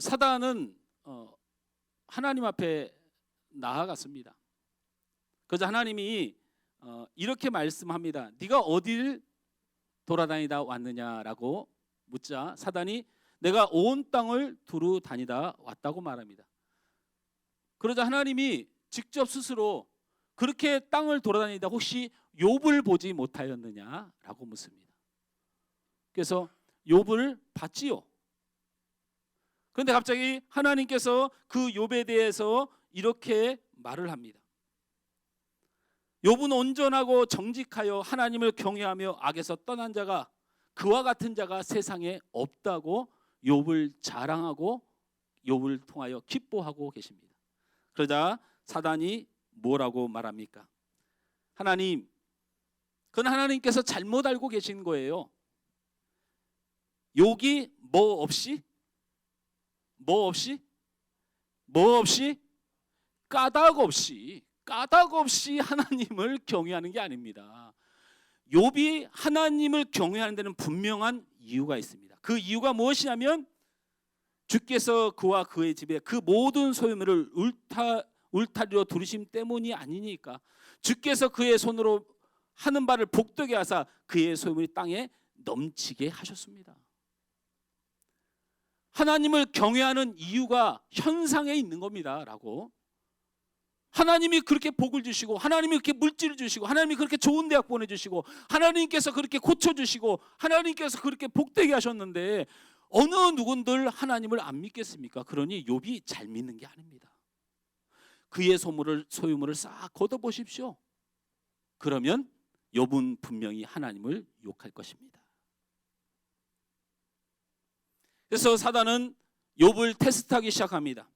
사단은 하나님 앞에 나아갔습니다. 그래서 하나님이 이렇게 말씀합니다. 네가 어딜 돌아다니다 왔느냐라고 묻자 사단이 내가 온 땅을 두루 다니다 왔다고 말합니다. 그러자 하나님이 직접 스스로 그렇게 땅을 돌아다니다 혹시 욥을 보지 못하였느냐라고 묻습니다. 그래서 욥을 봤지요. 그런데 갑자기 하나님께서 그 욥에 대해서 이렇게 말을 합니다. 욥은 온전하고 정직하여 하나님을 경외하며 악에서 떠난 자가 그와 같은 자가 세상에 없다고 욥을 자랑하고 욥을 통하여 기뻐하고 계십니다. 그러자 사단이 뭐라고 말합니까? 하나님, 그건 하나님께서 잘못 알고 계신 거예요. 욥이 뭐 없이 까닭 없이 하나님을 경외하는 게 아닙니다. 욥이 하나님을 경외하는 데는 분명한 이유가 있습니다. 그 이유가 무엇이냐면 주께서 그와 그의 집에 그 모든 소유물을 울타리로 두르심 때문이 아니니까. 주께서 그의 손으로 하는 바를 복되게 하사 그의 소유물이 땅에 넘치게 하셨습니다. 하나님을 경외하는 이유가 현상에 있는 겁니다. 라고. 하나님이 그렇게 복을 주시고 하나님이 그렇게 물질을 주시고 하나님이 그렇게 좋은 대학 보내주시고 하나님께서 그렇게 고쳐주시고 하나님께서 그렇게 복되게 하셨는데 어느 누군들 하나님을 안 믿겠습니까? 그러니 욥이 잘 믿는 게 아닙니다. 그의 소유물을 싹 걷어보십시오. 그러면 욥은 분명히 하나님을 욕할 것입니다. 그래서 사단은 욥을 테스트하기 시작합니다.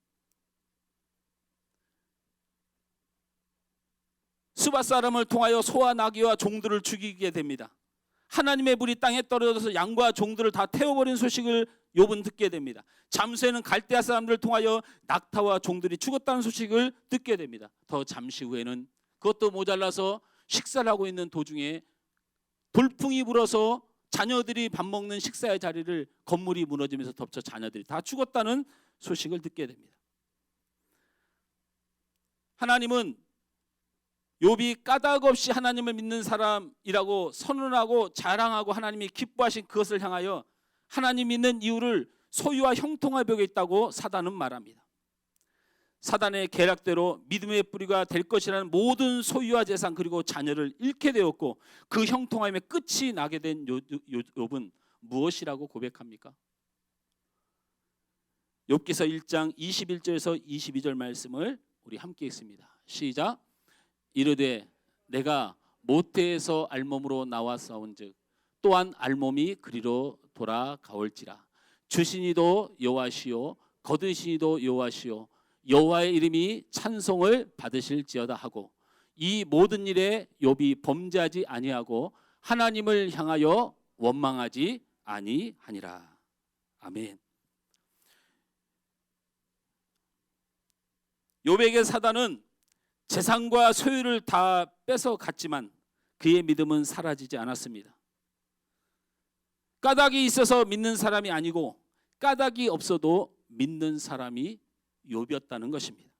수바 사람을 통하여 소와 나귀와 종들을 죽이게 됩니다. 하나님의 불이 땅에 떨어져서 양과 종들을 다 태워버린 소식을 욥은 듣게 됩니다. 잠시에는 갈대아 사람들을 통하여 낙타와 종들이 죽었다는 소식을 듣게 됩니다. 더 잠시 후에는 그것도 모자라서 식사를 하고 있는 도중에 돌풍이 불어서 자녀들이 밥 먹는 식사의 자리를 건물이 무너지면서 덮쳐 자녀들이 다 죽었다는 소식을 듣게 됩니다. 하나님은 욥이 까닭 없이 하나님을 믿는 사람이라고 선언하고 자랑하고 하나님이 기뻐하신 그것을 향하여 하나님 믿는 이유를 소유와 형통의 벽에 있다고 사단은 말합니다. 사단의 계략대로 믿음의 뿌리가 될 것이라는 모든 소유와 재산 그리고 자녀를 잃게 되었고 그 형통함의 끝이 나게 된 욥은 무엇이라고 고백합니까? 욥기서 1장 21절에서 22절 말씀을 우리 함께 읽습니다. 시작. 이르되 내가 모태에서 알몸으로 나와 싸운즉 또한 알몸이 그리로 돌아가올지라. 주시니도 여호와시요 거두시니도 여호와시요 여호와의 이름이 찬송을 받으실지어다 하고 이 모든 일에 욥이 범죄하지 아니하고 하나님을 향하여 원망하지 아니하니라. 아멘. 욥에게 사단은 재산과 소유를 다 뺏어 갔지만 그의 믿음은 사라지지 않았습니다. 까닭이 있어서 믿는 사람이 아니고 까닭이 없어도 믿는 사람이 욥이었다는 것입니다.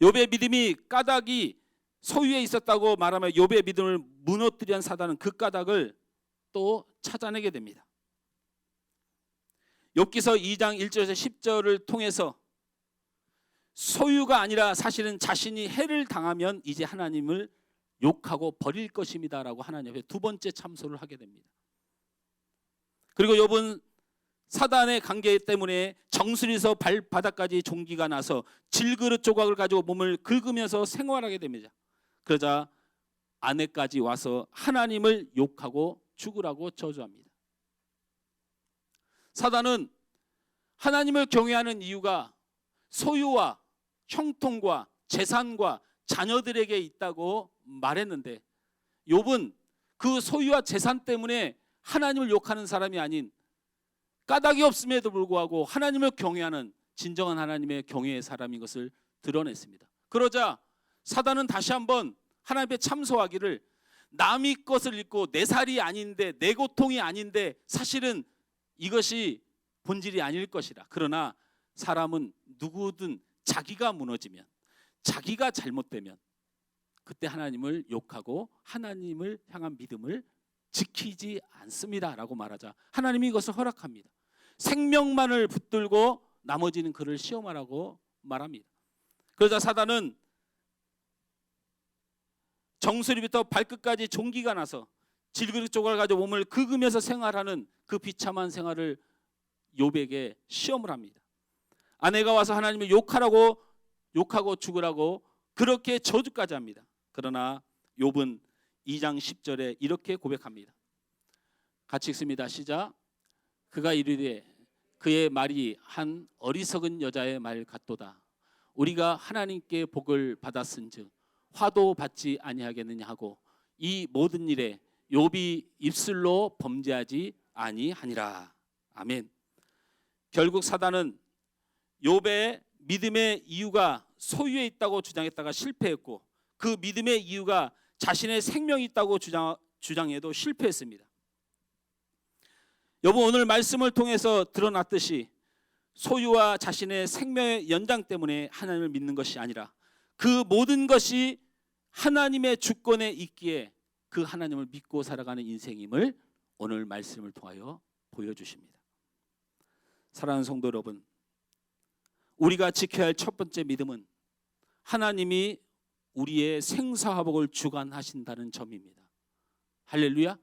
욥의 믿음이 까닭이 소유에 있었다고 말하며 욥의 믿음을 무너뜨린 사단은 그 까닭을 또 찾아내게 됩니다. 욥기서 2장 1절에서 10절을 통해서 소유가 아니라 사실은 자신이 해를 당하면 이제 하나님을 욕하고 버릴 것입니다라고 하나님 앞에 두 번째 참소를 하게 됩니다. 그리고 욥은 사단의 관계 때문에 정수리에서 발바닥까지 종기가 나서 질그릇 조각을 가지고 몸을 긁으면서 생활하게 됩니다. 그러자 아내까지 와서 하나님을 욕하고 죽으라고 저주합니다. 사단은 하나님을 경외하는 이유가 소유와 형통과 재산과 자녀들에게 있다고 말했는데 욥은 그 소유와 재산 때문에 하나님을 욕하는 사람이 아닌 까닭이 없음에도 불구하고 하나님을 경외하는 진정한 하나님의 경외의 사람인 것을 드러냈습니다. 그러자 사단은 다시 한번 하나님 앞에 참소하기를 남의 것을 잃고 내 살이 아닌데 내 고통이 아닌데 사실은 이것이 본질이 아닐 것이라. 그러나 사람은 누구든 자기가 무너지면 자기가 잘못되면 그때 하나님을 욕하고 하나님을 향한 믿음을 지키지 않습니다라고 말하자 하나님이 이것을 허락합니다. 생명만을 붙들고 나머지는 그를 시험하라고 말합니다. 그러자 사단은 정수리부터 발끝까지 종기가 나서 질그릇 조각을 가지고 몸을 긁으면서 생활하는 그 비참한 생활을 욥에게 시험을 합니다. 아내가 와서 하나님을 욕하고 죽으라고 그렇게 저주까지 합니다. 그러나 욥은 2장 10절에 이렇게 고백합니다. 같이 읽습니다. 시작. 그가 이르되 그의 말이 한 어리석은 여자의 말 같도다. 우리가 하나님께 복을 받았은즉 화도 받지 아니하겠느냐 하고 이 모든 일에 욥이 입술로 범죄하지 아니하니라. 아멘. 결국 사단은 욥의 믿음의 이유가 소유에 있다고 주장했다가 실패했고 그 믿음의 이유가 자신의 생명이 있다고 주장해도 실패했습니다. 여러분 오늘 말씀을 통해서 드러났듯이 소유와 자신의 생명의 연장 때문에 하나님을 믿는 것이 아니라 그 모든 것이 하나님의 주권에 있기에 그 하나님을 믿고 살아가는 인생임을 오늘 말씀을 통하여 보여주십니다. 사랑하는 성도 여러분, 우리가 지켜야 할 첫 번째 믿음은 하나님이 우리의 생사화복을 주관하신다는 점입니다. 할렐루야.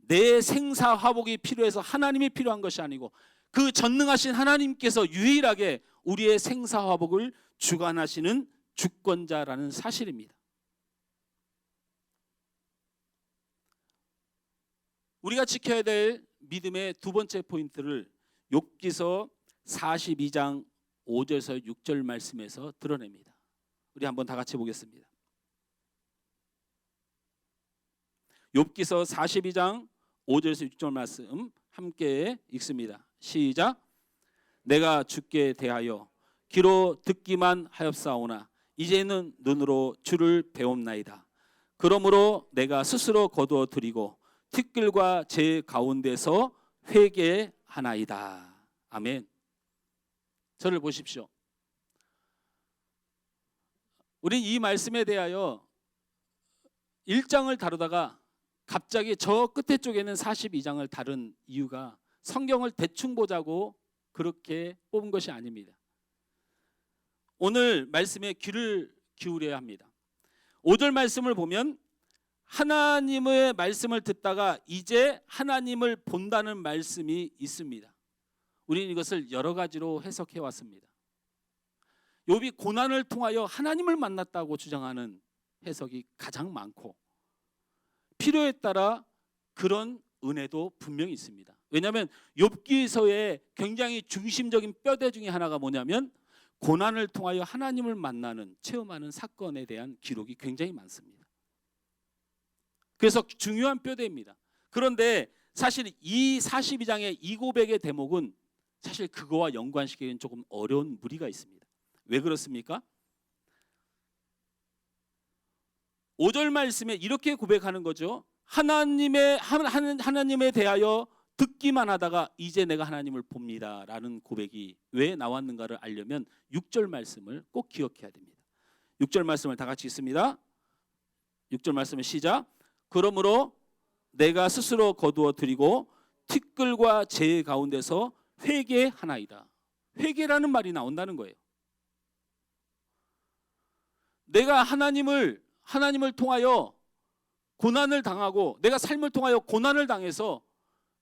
내 생사화복이 필요해서 하나님이 필요한 것이 아니고 그 전능하신 하나님께서 유일하게 우리의 생사화복을 주관하시는 주권자라는 사실입니다. 우리가 지켜야 될 믿음의 두 번째 포인트를 욥기서 42장 5절에서 6절 말씀에서 드러냅니다. 우리 한번 다 같이 보겠습니다. 욥기서 42장 5절에서 6절 말씀 함께 읽습니다. 시작. 내가 주께 대하여 귀로 듣기만 하였사오나 이제는 눈으로 주를 배움나이다. 그러므로 내가 스스로 거두어 드리고 티끌과 제 가운데서 회개하나이다. 아멘. 저를 보십시오. 우린 이 말씀에 대하여 1장을 다루다가 갑자기 저 끝에 쪽에는 42장을 다룬 이유가 성경을 대충 보자고 그렇게 뽑은 것이 아닙니다. 오늘 말씀에 귀를 기울여야 합니다. 5절 말씀을 보면 하나님의 말씀을 듣다가 이제 하나님을 본다는 말씀이 있습니다. 우리는 이것을 여러 가지로 해석해 왔습니다. 욥이 고난을 통하여 하나님을 만났다고 주장하는 해석이 가장 많고, 필요에 따라 그런 은혜도 분명히 있습니다. 왜냐하면 욥기서의 굉장히 중심적인 뼈대 중에 하나가 뭐냐면 고난을 통하여 하나님을 만나는, 체험하는 사건에 대한 기록이 굉장히 많습니다. 그래서 중요한 뼈대입니다. 그런데 사실 이 42장의 이 고백의 대목은 사실 그거와 연관시키기는 조금 어려운 무리가 있습니다. 왜 그렇습니까? 5절 말씀에 이렇게 고백하는 거죠. 하나님에 대하여 듣기만 하다가 이제 내가 하나님을 봅니다 라는 고백이 왜 나왔는가를 알려면 6절 말씀을 꼭 기억해야 됩니다. 6절 말씀을 다 같이 읽습니다. 6절 말씀을 시작. 그러므로 내가 스스로 거두어 드리고 티끌과 재 가운데서 회개하나이다. 회개라는 말이 나온다는 거예요. 내가 하나님을 통하여 고난을 당하고, 내가 삶을 통하여 고난을 당해서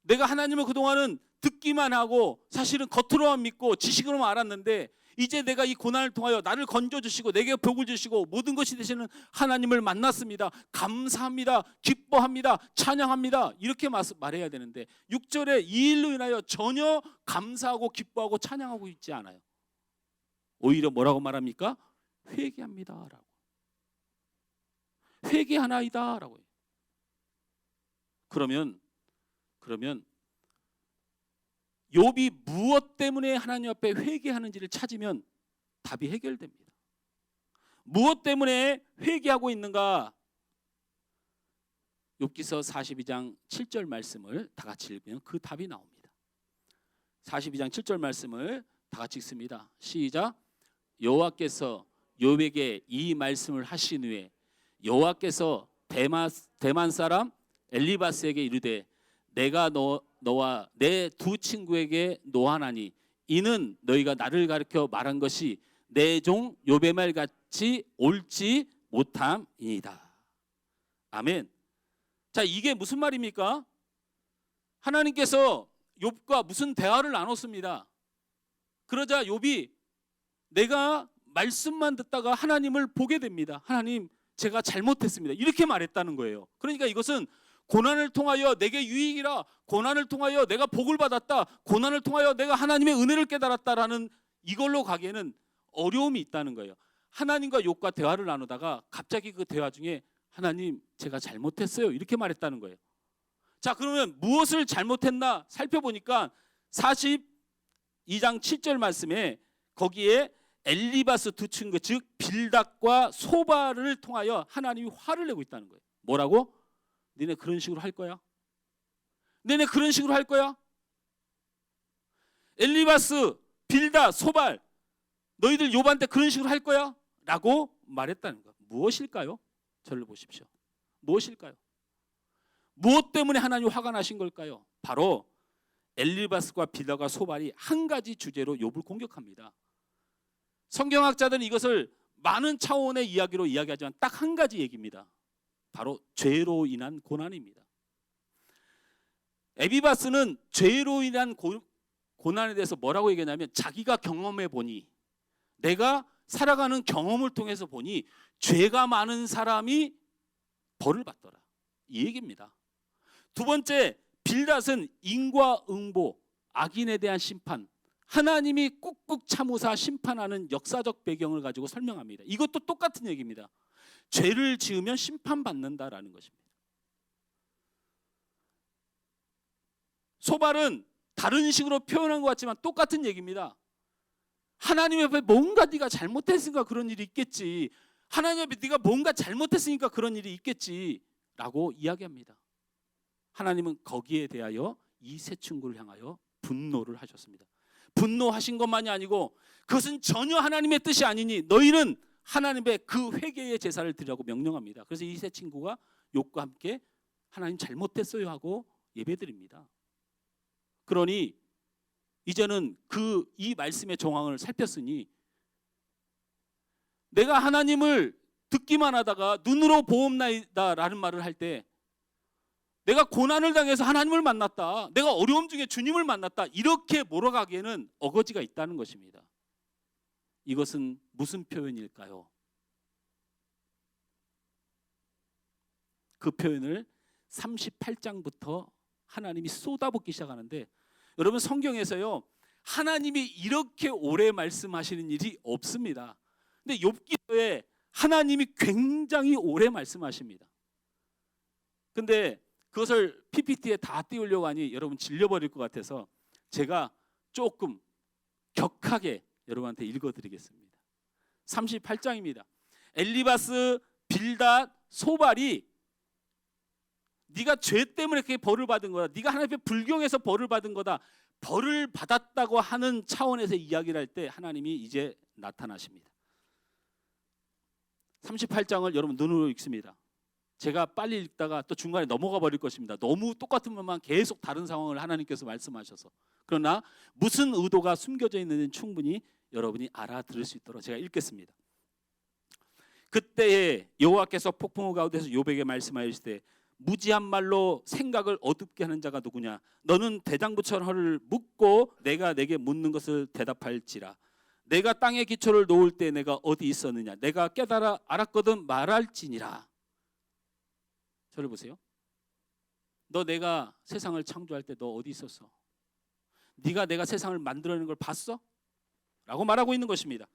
내가 하나님을 그동안은 듣기만 하고 사실은 겉으로만 믿고 지식으로만 알았는데, 이제 내가 이 고난을 통하여 나를 건져주시고 내게 복을 주시고 모든 것이 되시는 하나님을 만났습니다. 감사합니다. 기뻐합니다. 찬양합니다. 이렇게 말해야 되는데 6절에 이 일로 인하여 전혀 감사하고 기뻐하고 찬양하고 있지 않아요. 오히려 뭐라고 말합니까? 회개합니다 라고. 회개하나이다 라고 해요. 그러면 욥이 무엇 때문에 하나님 앞에 회개하는지를 찾으면 답이 해결됩니다. 무엇 때문에 회개하고 있는가? 욥기서 42장 7절 말씀을 다 같이 읽으면 그 답이 나옵니다. 42장 7절 말씀을 다 같이 읽습니다. 시작. 여호와께서 욥에게 이 말씀을 하신 후에 여호와께서 대만 사람 엘리바스에게 이르되 내가 너와 내 두 친구에게 노하나니 이는 너희가 나를 가르쳐 말한 것이 내 종 욥의 말 같이 옳지 못함이니이다. 아멘. 자, 이게 무슨 말입니까? 하나님께서 욥과 무슨 대화를 나눴습니다. 그러자 욥이 내가 말씀만 듣다가 하나님을 보게 됩니다. 하나님, 제가 잘못했습니다. 이렇게 말했다는 거예요. 그러니까 이것은 고난을 통하여 내게 유익이라, 고난을 통하여 내가 복을 받았다, 고난을 통하여 내가 하나님의 은혜를 깨달았다라는 이걸로 가기에는 어려움이 있다는 거예요. 하나님과 욥과 대화를 나누다가 갑자기 그 대화 중에 하나님, 제가 잘못했어요 이렇게 말했다는 거예요. 자, 그러면 무엇을 잘못했나 살펴보니까 42장 7절 말씀에 거기에 엘리바스 두 친구, 즉 빌닷과 소바를 통하여 하나님이 화를 내고 있다는 거예요. 뭐라고? 너네 그런 식으로 할 거야? 너네 그런 식으로 할 거야? 엘리바스, 빌닷, 소발, 너희들 욥한테 그런 식으로 할 거야? 라고 말했다는 거예요. 무엇일까요? 저를 보십시오. 무엇일까요? 무엇 때문에 하나님이 화가 나신 걸까요? 바로 엘리바스과 빌닷과 소발이 한 가지 주제로 욥을 공격합니다. 성경학자들은 이것을 많은 차원의 이야기로 이야기하지만 딱 한 가지 얘기입니다. 바로 죄로 인한 고난입니다. 엘리바스는 죄로 인한 고난에 대해서 뭐라고 얘기하냐면 자기가 경험해 보니, 내가 살아가는 경험을 통해서 보니 죄가 많은 사람이 벌을 받더라, 이 얘기입니다. 두 번째, 빌닷은 인과응보, 악인에 대한 심판, 하나님이 꾹꾹 참으사 심판하는 역사적 배경을 가지고 설명합니다. 이것도 똑같은 얘기입니다. 죄를 지으면 심판받는다라는 것입니다. 소발은 다른 식으로 표현한 것 같지만 똑같은 얘기입니다. 하나님 앞에 뭔가 네가 잘못했으니까 그런 일이 있겠지, 하나님 앞에 네가 뭔가 잘못했으니까 그런 일이 있겠지 라고 이야기합니다. 하나님은 거기에 대하여 이 세 친구를 향하여 분노를 하셨습니다. 분노하신 것만이 아니고 그것은 전혀 하나님의 뜻이 아니니 너희는 하나님의 그 회개의 제사를 드리라고 명령합니다. 그래서 이 세 친구가 욥과 함께 하나님 잘못했어요 하고 예배드립니다. 그러니 이제는 이 말씀의 정황을 살폈으니 내가 하나님을 듣기만 하다가 눈으로 보옵나이다라는 말을 할 때 내가 고난을 당해서 하나님을 만났다, 내가 어려움 중에 주님을 만났다, 이렇게 몰아가기에는 어거지가 있다는 것입니다. 이것은 무슨 표현일까요? 그 표현을 38장부터 하나님이 쏟아붓기 시작하는데, 여러분 성경에서요 하나님이 이렇게 오래 말씀하시는 일이 없습니다. 근데 욥기서에 하나님이 굉장히 오래 말씀하십니다. 근데 그것을 PPT에 다 띄우려고 하니 여러분 질려버릴 것 같아서 제가 조금 격하게 여러분한테 읽어드리겠습니다. 38장입니다. 엘리바스, 빌닷, 소발이 네가 죄 때문에 그렇게 벌을 받은 거다, 네가 하나님 앞에 불경해서 벌을 받은 거다, 벌을 받았다고 하는 차원에서 이야기를 할 때 하나님이 이제 나타나십니다. 38장을 여러분 눈으로 읽습니다. 제가 빨리 읽다가 또 중간에 넘어가 버릴 것입니다. 너무 똑같은 것만 계속 다른 상황을 하나님께서 말씀하셔서. 그러나 무슨 의도가 숨겨져 있는지는 충분히 여러분이 알아들을 수 있도록 제가 읽겠습니다. 그때에 여호와께서 폭풍우 가운데서 욥에게 말씀하시되 무지한 말로 생각을 어둡게 하는 자가 누구냐? 너는 대장부처럼 허를 묶고 내가 내게 묻는 것을 대답할지라. 내가 땅에 기초를 놓을 때 내가 어디 있었느냐? 내가 깨달아 알았거든 말할지니라. 저를 보세요. 너 내가 세상을 창조할 때 너 어디 있었어? 네가 내가 세상을 만들어내는 걸 봤어? 라고 말하고 있는 것입니다.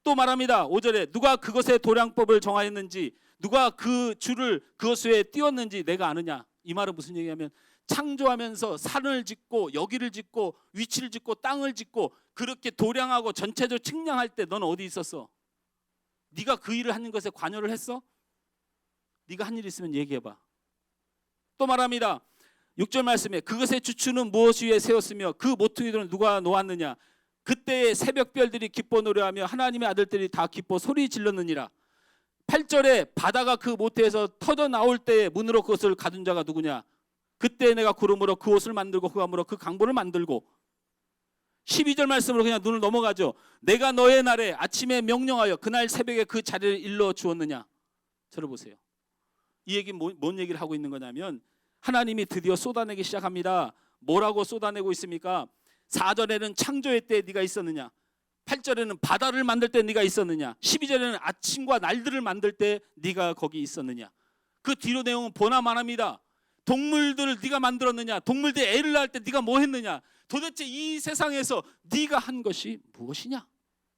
또 말합니다. 5절에 누가 그것의 도량법을 정하였는지, 누가 그 줄을 그것에 띄웠는지 내가 아느냐? 이 말은 무슨 얘기냐면 창조하면서 산을 짓고 여기를 짓고 위치를 짓고 땅을 짓고 그렇게 도량하고 전체적으로 측량할 때 너는 어디 있었어? 네가 그 일을 하는 것에 관여를 했어? 네가 한 일 있으면 얘기해봐. 또 말합니다. 6절 말씀에 그것의 주추는 무엇 위에 세웠으며 그 모퉁이들은 누가 놓았느냐? 그때의 새벽별들이 기뻐 노래하며 하나님의 아들들이 다 기뻐 소리 질렀느니라. 8절에 바다가 그 모태에서 터져 나올 때에 문으로 그것을 가둔 자가 누구냐? 그때 내가 구름으로 그 옷을 만들고 그 암으로 그 강보를 만들고. 12절 말씀으로 그냥 눈을 넘어가죠. 내가 너의 날에 아침에 명령하여 그날 새벽에 그 자리를 일러 주었느냐? 저를 보세요. 이 얘기는 뭔 얘기를 하고 있는 거냐면 하나님이 드디어 쏟아내기 시작합니다. 뭐라고 쏟아내고 있습니까? 4절에는 창조의 때에 네가 있었느냐? 8절에는 바다를 만들 때 네가 있었느냐? 12절에는 아침과 날들을 만들 때 네가 거기 있었느냐? 그 뒤로 내용은 보나마나입니다. 동물들을 네가 만들었느냐? 동물들 애를 낳을 때 네가 뭐 했느냐? 도대체 이 세상에서 네가 한 것이 무엇이냐?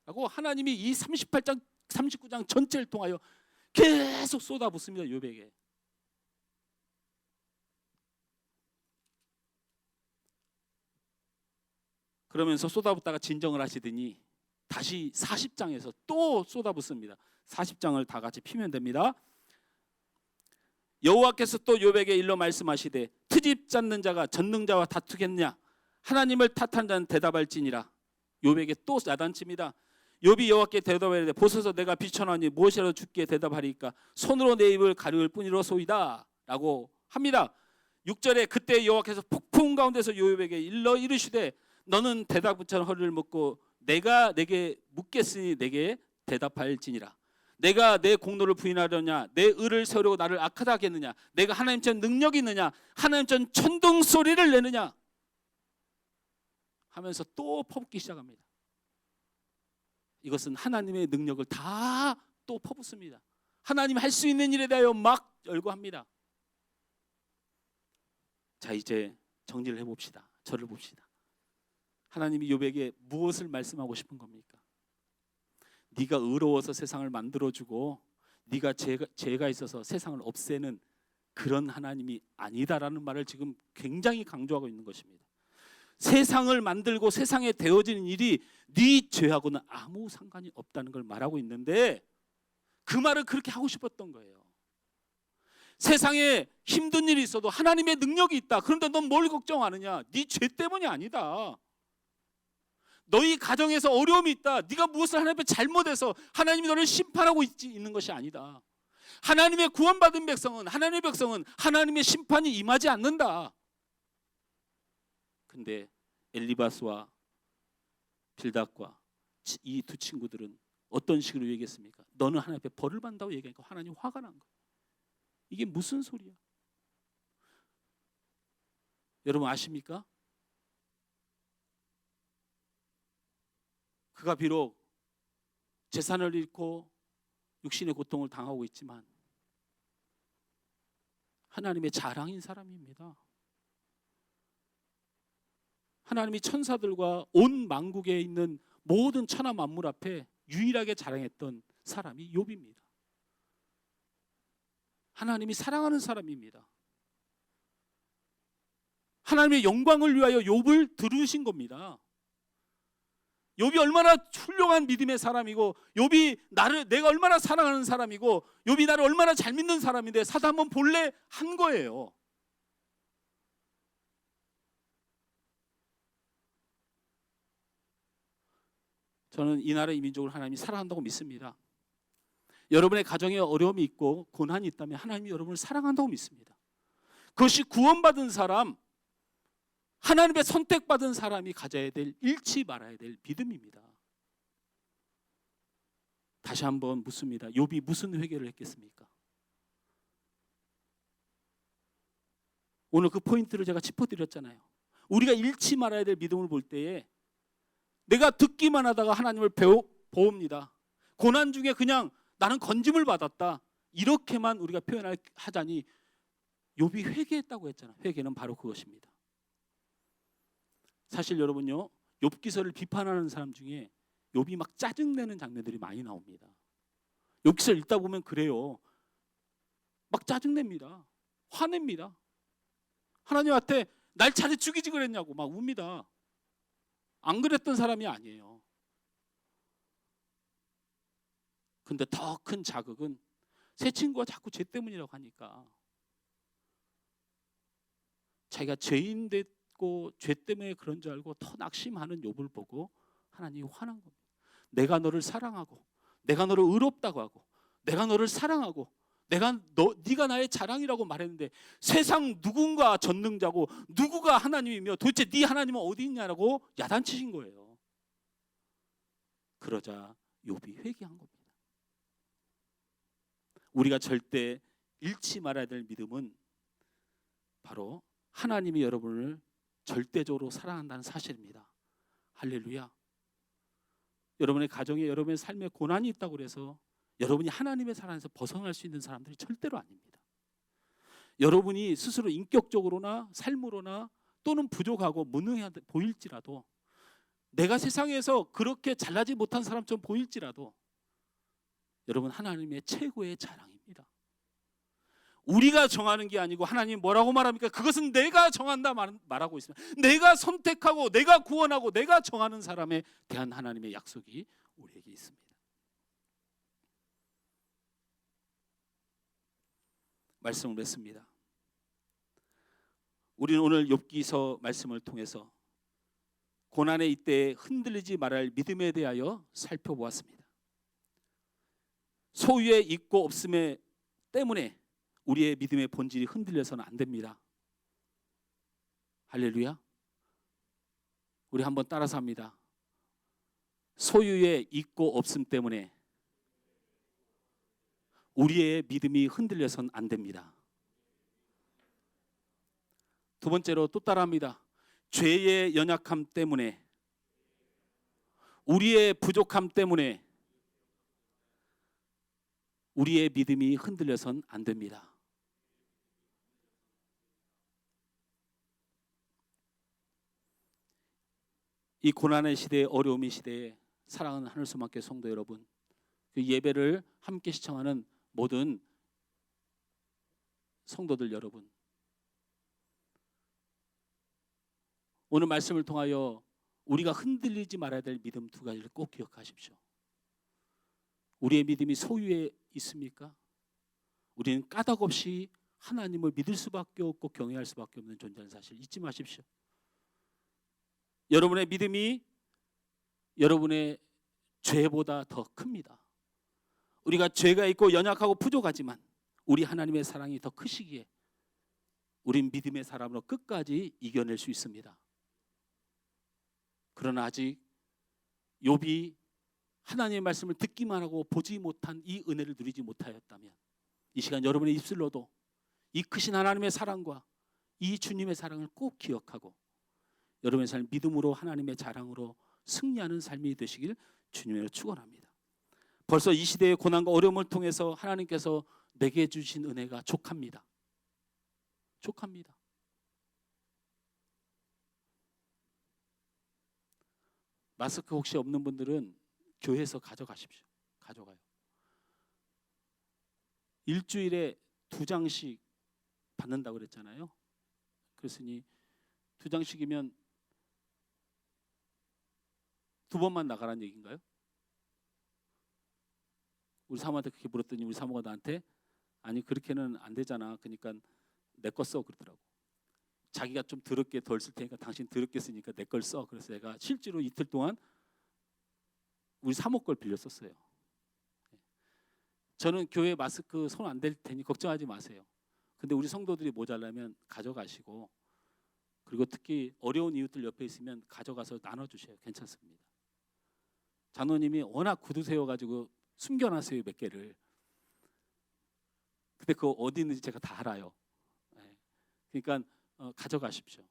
라고 하나님이 이 38장 39장 전체를 통하여 계속 쏟아붓습니다. 욥에게. 그러면서 쏟아붓다가 진정을 하시더니 다시 40장에서 또 쏟아붓습니다. 40장을 다 같이 피면 됩니다. 여호와께서 또 욥에게 일러 말씀하시되 트집 잡는 자가 전능자와 다투겠느냐? 하나님을 탓한 자는 대답할지니라. 욥에게 또 야단칩니다. 욥이 여호와께 대답하되 보소서 내가 비천하니 무엇이라도 주께 대답하리까? 손으로 내 입을 가리울 뿐이로소이다 라고 합니다. 6절에 그때 여호와께서 폭풍 가운데서 욥에게 일러 이르시되 너는 대답부처럼 허리를 묶고 내가 내게 묻겠으니 내게 대답할지니라. 내가 내 공로를 부인하려냐? 내 의를 세우려고 나를 악하다 하겠느냐? 내가 하나님처럼 능력이 있느냐? 하나님처럼 천둥 소리를 내느냐? 하면서 또 퍼붓기 시작합니다. 이것은 하나님의 능력을 다 또 퍼붓습니다. 하나님이 할 수 있는 일에 대하여 막 열거합니다. 자, 이제 정리를 해봅시다. 저를 봅시다. 하나님이 욥에게 무엇을 말씀하고 싶은 겁니까? 네가 의로워서 세상을 만들어주고 네가 죄가 있어서 세상을 없애는 그런 하나님이 아니다라는 말을 지금 굉장히 강조하고 있는 것입니다. 세상을 만들고 세상에 되어지는 일이 네 죄하고는 아무 상관이 없다는 걸 말하고 있는데 그 말을 그렇게 하고 싶었던 거예요. 세상에 힘든 일이 있어도 하나님의 능력이 있다. 그런데 넌 뭘 걱정하느냐? 네 죄 때문이 아니다. 너희 가정에서 어려움이 있다. 네가 무엇을 하나님 앞에 잘못해서 하나님이 너를 심판하고 있는 것이 아니다. 하나님의 구원받은 백성은, 하나님의 백성은 하나님의 심판이 임하지 않는다. 근데 엘리바스와 빌닷과 이 두 친구들은 어떤 식으로 얘기했습니까? 너는 하나님 앞에 벌을 받는다고 얘기하니까 하나님 화가 난 거예요. 이게 무슨 소리야? 여러분 아십니까? 그가 비록 재산을 잃고 육신의 고통을 당하고 있지만 하나님의 자랑인 사람입니다. 하나님이 천사들과 온 만국에 있는 모든 천하 만물 앞에 유일하게 자랑했던 사람이 욥입니다. 하나님이 사랑하는 사람입니다. 하나님의 영광을 위하여 욥을 들으신 겁니다. 욥이 얼마나 훌륭한 믿음의 사람이고, 욥이 내가 얼마나 사랑하는 사람이고, 욥이 나를 얼마나 잘 믿는 사람인데 사도 한번 볼래 한 거예요. 저는 이 나라 이 민족을 하나님이 사랑한다고 믿습니다. 여러분의 가정에 어려움이 있고 고난이 있다면 하나님이 여러분을 사랑한다고 믿습니다. 그것이 구원받은 사람, 하나님의 선택받은 사람이 가져야 될, 잃지 말아야 될 믿음입니다. 다시 한번 묻습니다. 욥이 무슨 회개를 했겠습니까? 오늘 그 포인트를 제가 짚어드렸잖아요. 우리가 잃지 말아야 될 믿음을 볼 때에 내가 듣기만 하다가 하나님을 보옵니다. 고난 중에 그냥 나는 건짐을 받았다, 이렇게만 우리가 표현하자니 욥이 회개했다고 했잖아요. 회개는 바로 그것입니다. 사실 여러분요, 욥기서를 비판하는 사람 중에 욥이 막 짜증내는 장면들이 많이 나옵니다. 욥기서를 읽다 보면 그래요. 막 짜증냅니다. 화냅니다. 하나님한테 날 차례 죽이지 그랬냐고 막 웁니다. 안 그랬던 사람이 아니에요. 근데 더 큰 자극은 새 친구가 자꾸 죄 때문이라고 하니까 자기가 죄인 됐고 죄 때문에 그런 줄 알고 더 낙심하는 욥을 보고 하나님이 화난 겁니다. 내가 너를 사랑하고, 내가 너를 의롭다고 하고, 내가 너를 사랑하고, 네가 나의 자랑이라고 말했는데 세상 누군가 전능자고 누구가 하나님이며 도대체 네 하나님은 어디 있냐라고 야단치신 거예요. 그러자 욥이 회개한 겁니다. 우리가 절대 잃지 말아야 될 믿음은 바로 하나님이 여러분을 절대적으로 사랑한다는 사실입니다. 할렐루야. 여러분의 가정에, 여러분의 삶에 고난이 있다고 해서 여러분이 하나님의 사랑에서 벗어날 수 있는 사람들이 절대로 아닙니다. 여러분이 스스로 인격적으로나 삶으로나 또는 부족하고 무능해 보일지라도, 내가 세상에서 그렇게 잘나지 못한 사람처럼 보일지라도 여러분 하나님의 최고의 자랑입니다. 우리가 정하는 게 아니고 하나님 뭐라고 말합니까? 그것은 내가 정한다 말하고 있습니다. 내가 선택하고 내가 구원하고 내가 정하는 사람에 대한 하나님의 약속이 우리에게 있습니다. 말씀을 맺습니다. 우리는 오늘 욥기서 말씀을 통해서 고난의 이때에 흔들리지 말아야 믿음에 대하여 살펴보았습니다. 소유에 있고 없음에 때문에 우리의 믿음의 본질이 흔들려서는 안 됩니다. 할렐루야. 우리 한번 따라서 합니다. 소유에 있고 없음 때문에 우리의 믿음이 흔들려서는 안 됩니다. 두 번째로 또 따라합니다. 죄의 연약함 때문에, 우리의 부족함 때문에 우리의 믿음이 흔들려서는 안 됩니다. 이 고난의 시대에, 어려움의 시대에 사랑하는 하늘소망교회 성도 여러분, 그 예배를 함께 시청하는 모든 성도들 여러분, 오늘 말씀을 통하여 우리가 흔들리지 말아야 될 믿음 두 가지를 꼭 기억하십시오. 우리의 믿음이 소유에 있습니까? 우리는 까닭 없이 하나님을 믿을 수밖에 없고 경외할 수밖에 없는 존재라는 사실 잊지 마십시오. 여러분의 믿음이 여러분의 죄보다 더 큽니다. 우리가 죄가 있고 연약하고 부족하지만 우리 하나님의 사랑이 더 크시기에 우린 믿음의 사람으로 끝까지 이겨낼 수 있습니다. 그러나 아직 욥이 하나님의 말씀을 듣기만 하고 보지 못한 이 은혜를 누리지 못하였다면 이 시간 여러분의 입술로도 이 크신 하나님의 사랑과 이 주님의 사랑을 꼭 기억하고 여러분의 삶 믿음으로 하나님의 자랑으로 승리하는 삶이 되시길 주님으로 축원합니다. 벌써 이 시대의 고난과 어려움을 통해서 하나님께서 내게 주신 은혜가 족합니다. 족합니다. 마스크 혹시 없는 분들은 교회에서 가져가십시오. 가져가요. 일주일에 2장씩 받는다고 그랬잖아요. 그랬으니 2장씩이면 2번만 나가라는 얘기인가요? 우리 사모한테 그렇게 물었더니 우리 사모가 나한테 아니 그렇게는 안 되잖아. 그러니까 내 거 써 그러더라고. 자기가 좀 더럽게 덜 쓸 테니까 당신 더럽게 쓰니까 내 걸 써. 그래서 내가 실제로 이틀 동안 우리 사모 걸 빌려 썼어요. 저는 교회 마스크 손 안 댈 테니 걱정하지 마세요. 근데 우리 성도들이 모자라면 가져가시고 그리고 특히 어려운 이웃들 옆에 있으면 가져가서 나눠주셔요. 괜찮습니다. 장로님이 워낙 굳으세워가지고 숨겨놨어요 몇 개를. 근데 그거 어디 있는지 제가 다 알아요. 그러니까 가져가십시오.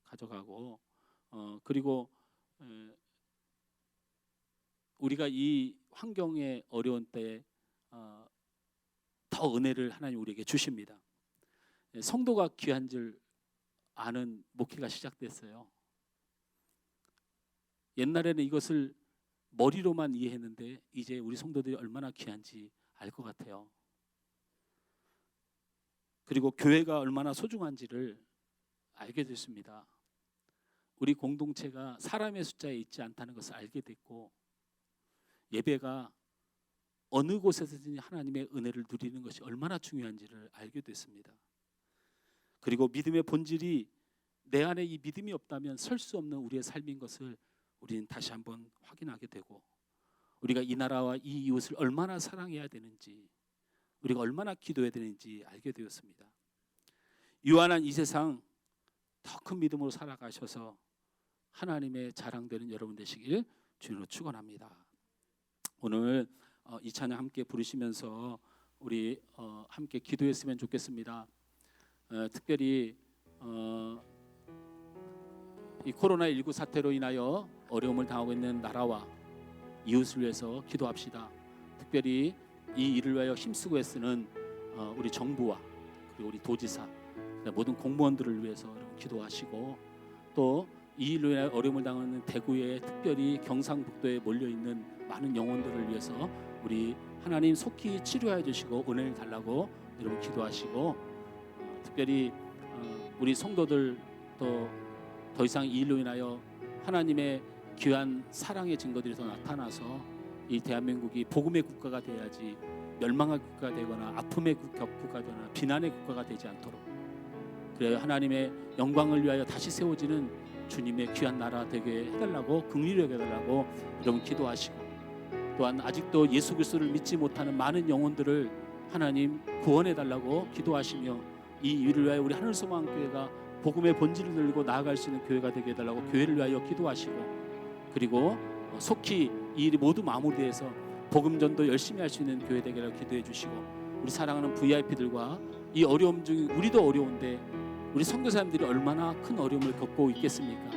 가져가고 그리고 우리가 이 환경의 어려운 때에 더 은혜를 하나님 우리에게 주십니다. 성도가 귀한 줄 아는 목회가 시작됐어요. 옛날에는 이것을 머리로만 이해했는데 이제 우리 성도들이 얼마나 귀한지 알 것 같아요. 그리고 교회가 얼마나 소중한지를 알게 됐습니다. 우리 공동체가 사람의 숫자에 있지 않다는 것을 알게 됐고 예배가 어느 곳에서든지 하나님의 은혜를 누리는 것이 얼마나 중요한지를 알게 됐습니다. 그리고 믿음의 본질이 내 안에 이 믿음이 없다면 설 수 없는 우리의 삶인 것을 우리는 다시 한번 확인하게 되고 우리가 이 나라와 이 이웃을 얼마나 사랑해야 되는지 우리가 얼마나 기도해야 되는지 알게 되었습니다. 유한한 이 세상 더 큰 믿음으로 살아가셔서 하나님의 자랑되는 여러분 되시길 주님으로 축원합니다. 오늘 이 찬양 함께 부르시면서 우리 함께 기도했으면 좋겠습니다. 특별히 이 코로나19 사태로 인하여 어려움을 당하고 있는 나라와 이웃을 위해서 기도합시다. 특별히 이 일을 위하여 힘쓰고 애쓰는 우리 정부와 그리고 우리 도지사 모든 공무원들을 위해서 여러분 기도하시고 또 이 일로 인하여 어려움을 당하는 대구에 특별히 경상북도에 몰려있는 많은 영혼들을 위해서 우리 하나님 속히 치료해 주시고 은혜를 달라고 여러분 기도하시고 특별히 우리 성도들 또 더 이상 이 일로 인하여 하나님의 귀한 사랑의 증거들이 더 나타나서 이 대한민국이 복음의 국가가 돼야지 멸망의 국가가 되거나 아픔의 국가가 되거나 비난의 국가가 되지 않도록 그래야 하나님의 영광을 위하여 다시 세워지는 주님의 귀한 나라 되게 해달라고 긍휼히 여겨달라고 여러분 기도하시고 또한 아직도 예수 그리스도를 믿지 못하는 많은 영혼들을 하나님 구원해달라고 기도하시며 이 일을 위하여 우리 하늘소망교회가 복음의 본질을 들고 나아갈 수 있는 교회가 되게 해달라고 교회를 위하여 기도하시고 그리고 속히 이 일이 모두 마무리돼서 복음전도 열심히 할 수 있는 교회 되게 하라고 기도해 주시고 우리 사랑하는 VIP들과 이 어려움 중에 우리도 어려운데 우리 선교사님들이 얼마나 큰 어려움을 겪고 있겠습니까?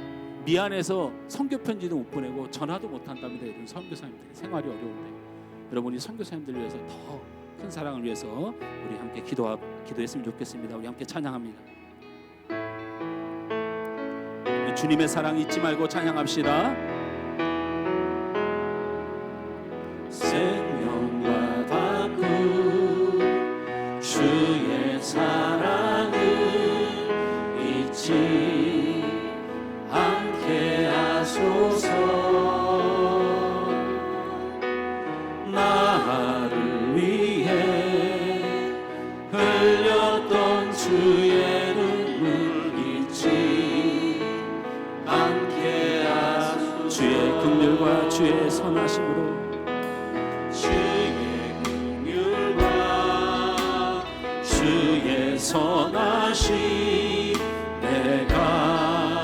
미안해서 선교 편지도 못 보내고 전화도 못 한답니다. 여러분 선교사님들이 생활이 어려운데 여러분이 선교사님들을 위해서 더 큰 사랑을 위해서 우리 함께 기도했으면 좋겠습니다. 우리 함께 찬양합니다. 우리 주님의 사랑 잊지 말고 찬양합시다. 생명과 바꾼 주의 사랑을 잊지 않게 하소서. 나를 위해 흘렸던 주의 눈물 잊지 않게 하소서. 주의 긍휼과 주의 선하심으로 주의 있지 내가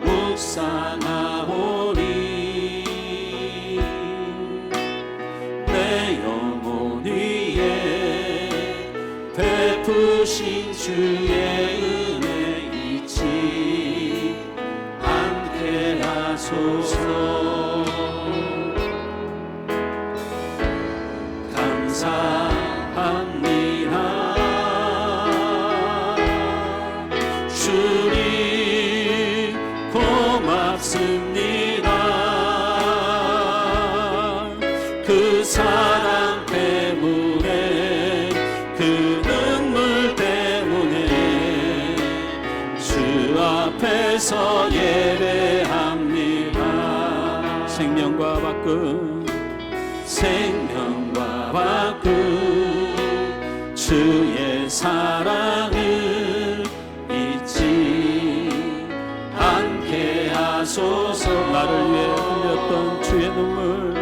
묵상하오니 내 영혼 위에 베푸신 주의 은혜 잊지 않게 하소서. 감사합니다 주님 고맙습니다. 그 사랑 때문에 그 눈물 때문에 주 앞에서 예배합니다. 생명과 바꾼 생명과 바꾼 주의 사랑을 잊지 않게 하소서. 나를 위해 흘렸던 주의 눈물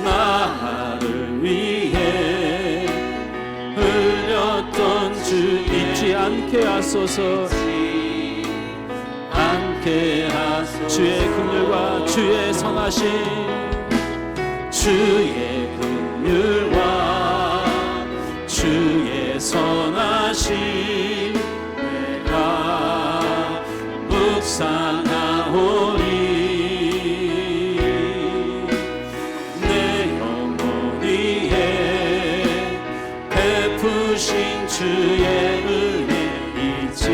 나를 위해 흘렸던 주 잊지 않게 하소서. 않게 하소서. 주의 긍휼과 주의 선하심 주의 긍휼과 주의 선하심 내가 묵상하오니 내 영혼 위에 베푸신 주의 은혜 잊지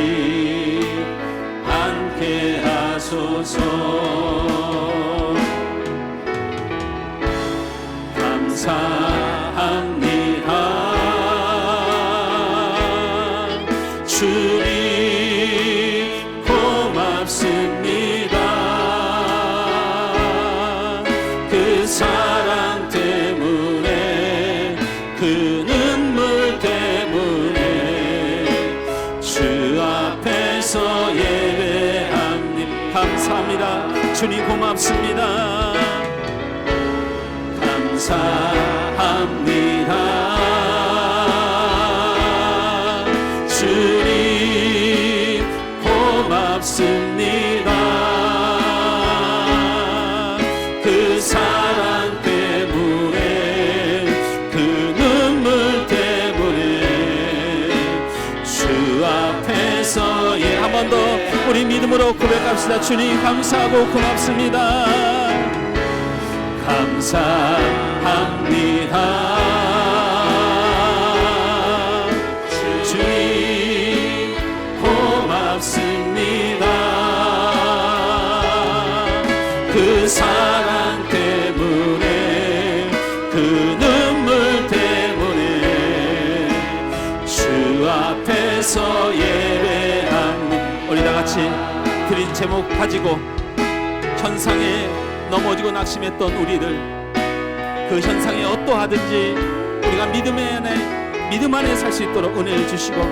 않게 하소서. 감사합니다 주님 고맙습니다. 그 사랑 때문에 그 눈물 때문에 주 앞에서 예배합니다. 감사합니다 주님 고맙습니다. 감사합니다 주님 고맙습니다. 그 사랑 때문에 그 눈물 때문에 주 앞에서 한 번 더 우리 믿음으로 고백합시다. 주님 감사하고 고맙습니다. 감사합니다 주님 고맙습니다. 그 사랑 때문에 그 눈물 때문에 주 앞에서 예배합니다. 우리 다같이 드린 제목 가지고 현상에 넘어지고 낙심했던 우리들 그 현상이 어떠하든지 우리가 믿음 안에 살 수 있도록 은혜를 주시고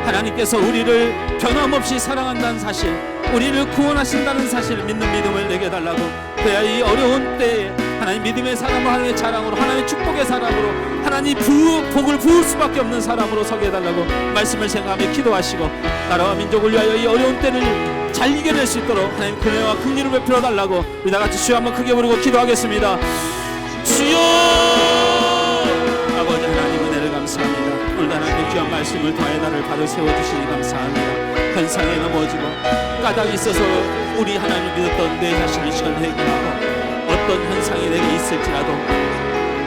하나님께서 우리를 변함없이 사랑한다는 사실 우리를 구원하신다는 사실을 믿는 믿음을 내게 달라고 그래야 이 어려운 때에 하나님 믿음의 사람으로 하나님의 자랑으로 하나님의 축복의 사람으로 하나님 복을 부을 수밖에 없는 사람으로 서게 해달라고 말씀을 생각하며 기도하시고 나라와 민족을 위하여 이 어려운 때를 잘 이겨낼 수 있도록 하나님 은혜와 긍휼을 베풀어 달라고 우리 다같이 주여 한번 크게 부르고 기도하겠습니다. 주여 아버지 하나님 은혜를 감사합니다. 오늘 하나님 귀한 말씀을 더해 나를 바로 세워주시니 감사합니다. 현상에 넘어지고 까닭이 있어서 우리 하나님을 믿었던 내 자신을 시간 회개하고 어떤 현상이 내게 있을지라도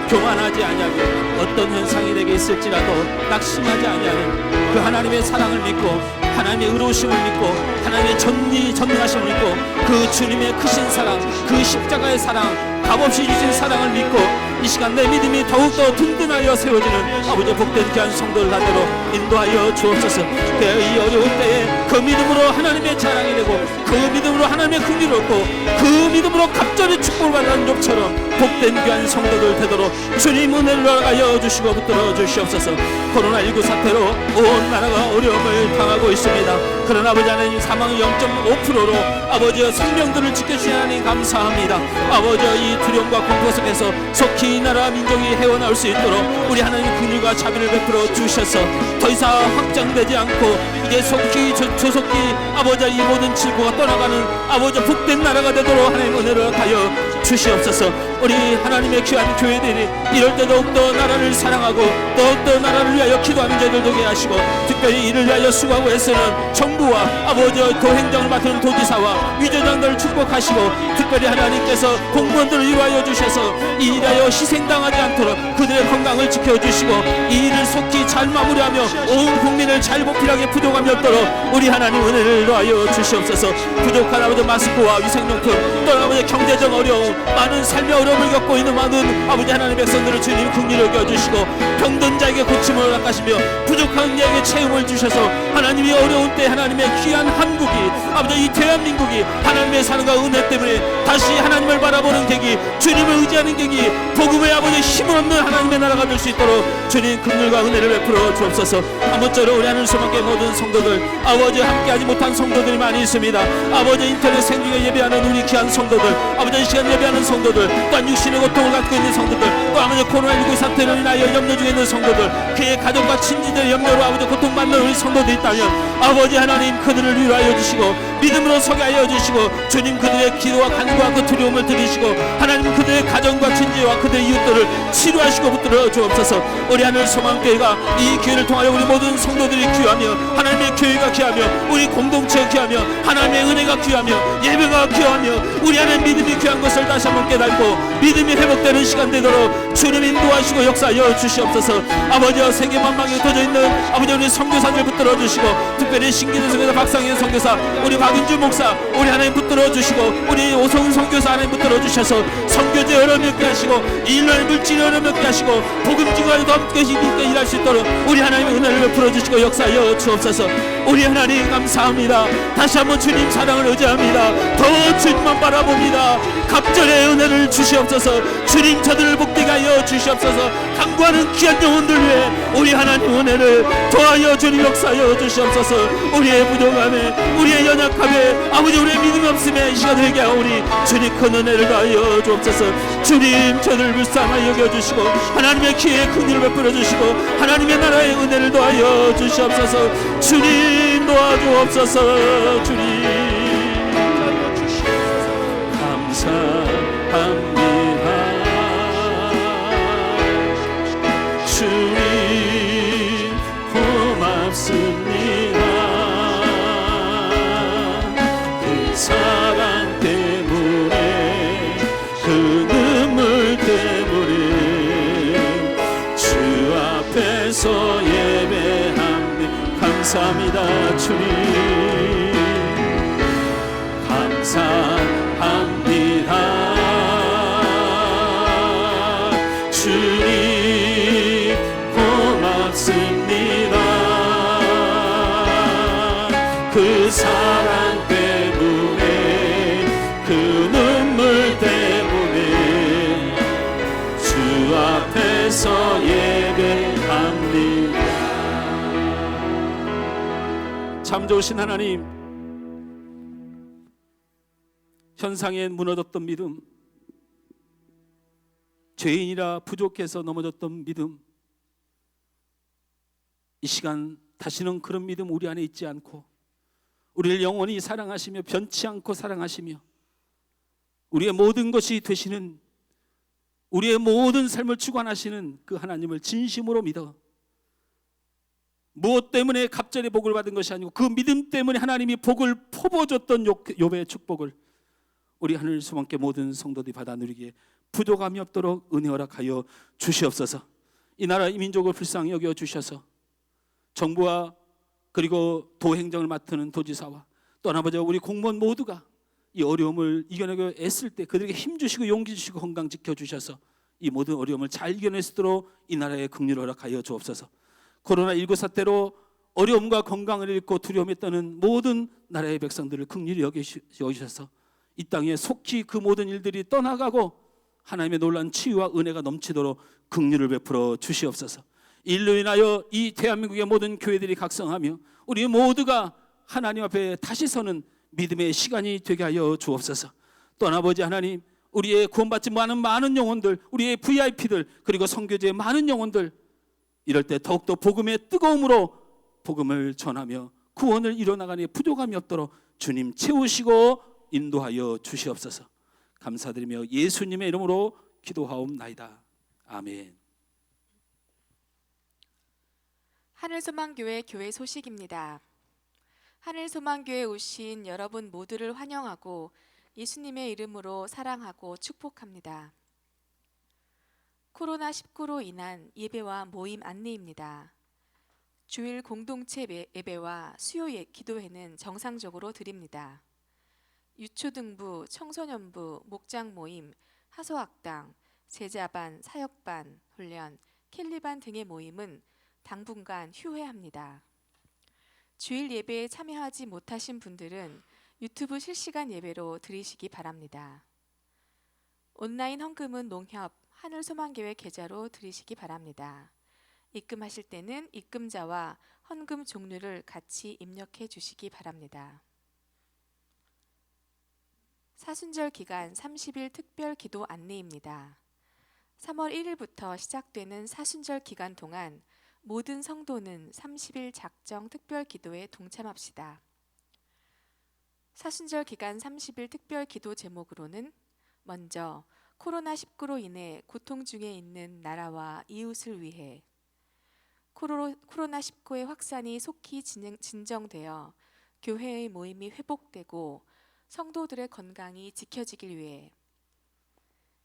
교만하지 아니하고 어떤 현상이 내게 있을지라도 낙심하지 아니하는 그 하나님의 사랑을 믿고 하나님의 의로우심을 믿고 하나님의 전능하심을 믿고 그 주님의 크신 사랑 그 십자가의 사랑 값없이 주신 사랑을 믿고 이 시간 내 믿음이 더욱더 든든하여 세워지는 아버지의 복된 귀한 성도를 단대로 인도하여 주옵소서. 이 어려운 때에 그 믿음으로 하나님의 자랑이 되고 그 믿음으로 하나님의 긍휼을 얻고 그 믿음으로 갑절의 축복을 받는 욥처럼 복된 귀한 성도들 되도록 주님 은혜를 허락하여 주시고 붙들어 주시옵소서. 코로나19 사태로 온 나라가 어려움을 당하고 있습니다. 그러나 아버지 하나님 사망 0.5%로 아버지의 생명들을 지켜주시는 하나님 감사합니다. 아버지의 이 두려움과 공포 속에서 속히 이 나라 민족이 헤어나올 수 있도록 우리 하나님 긍휼과 자비를 베풀어 주셔서 더 이상 확장되지 않고 이제 속히 조속히 아버지 이 모든 질고가 떠나가는 아버지 복된 나라가 되도록 하나님 은혜를 하여 주시옵소서. 우리 하나님의 귀한 교회들이 이럴 때 더욱더 나라를 사랑하고 더욱더 나라를 위하여 기도하는 자들 되게 하시고 특별히 이를 위하여 수고하고 애쓰는 정부와 아버지 도행정을 맡은 도지사와 위조장들을 축복하시고 특별히 하나님께서 공무원들을 위하여 주셔서 이 일하여 희생당하지 않도록 그들의 건강을 지켜주시고 이 일을 속히 잘 마무리하며 온 국민을 잘 보필하게 부족함이 없도록 우리 하나님 은혜를 더하여 주시옵소서. 부족한 아버지 마스크와 위생용품 또 아버지 경제적 어려움 많은 삶의 어려움을 겪고 있는 많은 아버지 하나님 백성들을 주님 긍휼히 여겨주시고 병든 자에게 고침을 허락하시며 부족한 자에게 채움을 주셔서 하나님이 어려운 때 하나님의 귀한 한국이 아버지 이 대한민국이 하나님의 사랑과 은혜 때문에 다시 하나님을 바라보는 계기 주님을 의지하는 계기 복음의 아버지 힘을 없는 하나님의 나라가 될 수 있도록 주님 긍휼과 은혜를 베풀어 주옵소서. 아무쪼록 우리 하늘 소망의 모든 성도들 아버지 함께하지 못한 성도들이 많이 있습니다. 아버지 인터넷 생중에 예배하는 우리 귀한 성도들 아버지 이 시간 예배하는 성도들 또한 육신의 고통을 갖고 있는 성도들 또 아버지 코로나19 사태로 인하여 염려 중에 있는 성도들 그의 가족과 친지들의 염려로 아버지 고통받는 우리 성도들이 있다면 아버지 하나님 그들을 위로하여 주시고 믿음으로 서게 하여 주시고 주님 그들의 기도와 간구와 그 두려움을 들으시고 하나님 그들의 가정과 친지와 그들의 이웃들을 치료하시고 붙들어 주옵소서. 우리 하늘 소망교회가 이 기회를 통하여 우리 모든 성도들이 귀하며 하나님의 교회가 귀하며 우리 공동체가 귀하며 하나님의 은혜가 귀하며 예배가 귀하며 우리 안에 믿음이 귀한 것을 다시 한번 깨닫고 믿음이 회복되는 시간 되도록 주님 인도하시고 역사하여 주시옵소서. 아버지와 세계 만방에 흩어져 있는 아버지 우리 선교사들 붙들어 주시고 특별히 신기도 선교사 박상현 선교사 우리 박윤주 목사 우리 하나님 붙들어 주시고 우리 오성훈 선교사 하나님 붙들어 주셔서 선교제 어려움없게 하시고 일날 물질 어려움없게 하시고 복음 증거에 더 함께 힘있게 일할 수 있도록 우리 하나님의 은혜를 베풀어 주시고 역사하여 주옵소서. 우리 하나님 감사합니다. 다시 한번 주님 사랑을 의지합니다. 더 주님만 바라봅니다. 갑절의 은혜를 주시옵소서. 주님 저들을 복되게 하여 주시옵소서. 간구하는 귀한 영혼들 위해 우리 하나님 은혜를 더하여 주님 역사하여 주시옵소서. 우리의 부족함에 우리의 연약함에 아버지 우리의 믿음이 없음에 이 시간 되게 하오니 주님 큰 은혜를 더하여 주옵소서. 주님 저들을 불쌍하게 여겨주시고 하나님의 기회에 큰 일을 베풀어 주시고 하나님의 나라의 은혜를 더하여 주시옵소서. 주님 도와주옵소서. 주님 감사합니다. 주님 고맙습니다. 그 사랑 때문에 그 눈물 때문에 주 앞에서 예배합니다. 감사합니다. 주님 감사합니다. 주님 고맙습니다. 그 사랑 때문에 그 눈물 때문에 주 앞에서 예배합니다. 참 좋으신 하나님, 현상에 무너졌던 믿음, 죄인이라 부족해서 넘어졌던 믿음, 이 시간 다시는 그런 믿음 우리 안에 있지 않고 우리를 영원히 사랑하시며 변치 않고 사랑하시며 우리의 모든 것이 되시는 우리의 모든 삶을 주관하시는 그 하나님을 진심으로 믿어 무엇 때문에 갑절의 복을 받은 것이 아니고 그 믿음 때문에 하나님이 복을 퍼부어줬던 욥의 축복을 우리 하늘 수만께 모든 성도들이 받아 누리기에 부족함이 없도록 은혜 허락하여 주시옵소서. 이 나라 이 민족을 불쌍히 여겨 주셔서 정부와 그리고 도행정을 맡는 도지사와 또 아버지 우리 공무원 모두가 이 어려움을 이겨내고 애쓸 때 그들에게 힘 주시고 용기 주시고 건강 지켜주셔서 이 모든 어려움을 잘 이겨낼 수 있도록 이 나라의 긍휼을 허락하여 주옵소서. 코로나19 사태로 어려움과 건강을 잃고 두려움에 떠는 모든 나라의 백성들을 긍휼히 여기셔서 이 땅에 속히 그 모든 일들이 떠나가고 하나님의 놀라운 치유와 은혜가 넘치도록 긍휼을 베풀어 주시옵소서. 일로 인하여 이 대한민국의 모든 교회들이 각성하며 우리 모두가 하나님 앞에 다시 서는 믿음의 시간이 되게 하여 주옵소서. 또한 아버지 하나님, 우리의 구원받지 많은 영혼들, 우리의 VIP들, 그리고 선교제의 많은 영혼들, 이럴 때 더욱더 복음의 뜨거움으로 복음을 전하며 구원을 이뤄나가니 부족함이 없도록 주님 채우시고 인도하여 주시옵소서. 감사드리며 예수님의 이름으로 기도하옵나이다. 아멘. 하늘소망교회 교회 소식입니다. 하늘소망교회에 오신 여러분 모두를 환영하고 예수님의 이름으로 사랑하고 축복합니다. 코로나19로 인한 예배와 모임 안내입니다. 주일 공동체 예배와 수요 기도회는 정상적으로 드립니다. 유초등부, 청소년부, 목장 모임, 하소학당, 제자반, 사역반, 훈련, 캘리반 등의 모임은 당분간 휴회합니다. 주일 예배에 참여하지 못하신 분들은 유튜브 실시간 예배로 드리시기 바랍니다. 온라인 헌금은 농협 하늘소망교회 계좌로 드리시기 바랍니다. 입금하실 때는 입금자와 헌금 종류를 같이 입력해 주시기 바랍니다. 사순절 기간 30일 특별 기도 안내입니다. 3월 1일부터 시작되는 사순절 기간 동안 모든 성도는 30일 작정 특별 기도에 동참합시다. 사순절 기간 30일 특별 기도 제목으로는 먼저 코로나19로 인해 고통 중에 있는 나라와 이웃을 위해, 코로나19의 확산이 속히 진정되어 교회의 모임이 회복되고 성도들의 건강이 지켜지길 위해,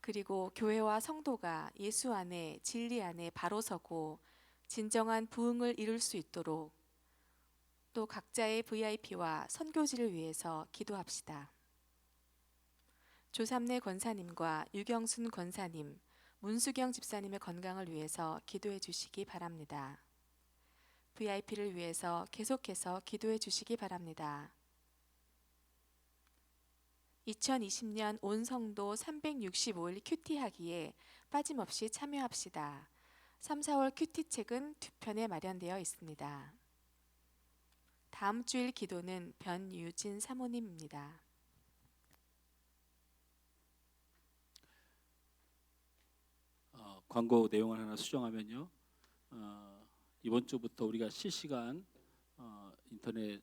그리고 교회와 성도가 예수 안에 진리 안에 바로 서고 진정한 부흥을 이룰 수 있도록 또 각자의 VIP와 선교지를 위해서 기도합시다. 조삼래 권사님과 유경순 권사님, 문수경 집사님의 건강을 위해서 기도해 주시기 바랍니다. VIP를 위해서 계속해서 기도해 주시기 바랍니다. 2020년 온 성도 365일 큐티 하기에 빠짐없이 참여합시다. 3, 4월 큐티 책은 2편에 마련되어 있습니다. 다음 주일 기도는 변유진 사모님입니다. 광고 내용을 하나 수정하면요, 이번 주부터 우리가 실시간 인터넷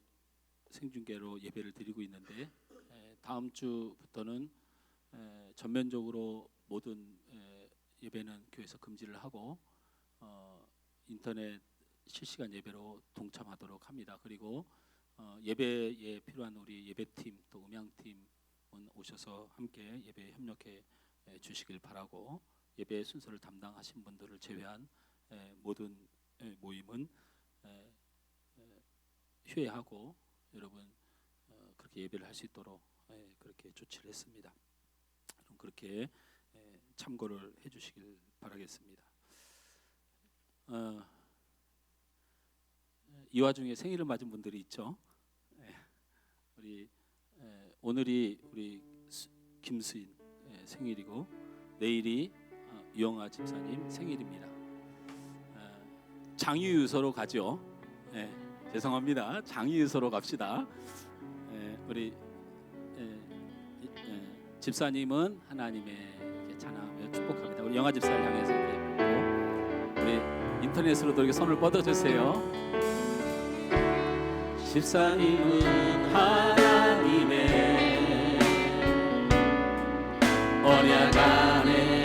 생중계로 예배를 드리고 있는데, 다음 주부터는 전면적으로 모든 예배는 교회에서 금지를 하고 인터넷 실시간 예배로 동참하도록 합니다. 그리고 예배에 필요한 우리 예배팀 또 음향팀은 오셔서 함께 예배에 협력해 주시길 바라고, 예배 순서를 담당하신 분들을 제외한 모든 모임은 휴회하고 여러분 그렇게 예배를 할 수 있도록 그렇게 조치를 했습니다. 그럼 그렇게 참고를 해주시길 바라겠습니다. 이 와중에 생일을 맞은 분들이 있죠. 우리 오늘이 우리 김수인 생일이고 내일이 유영아 집사님 생일입니다. 장유유서로 가죠. 죄송합니다. 장유유서로 갑시다. 우리 집사님은 하나님의 찬양하며 축복합니다. 우리 영아 집사를 향해서 보고 우리 인터넷으로도 이렇게 손을 뻗어주세요. 집사님은 하나님의 언약 안에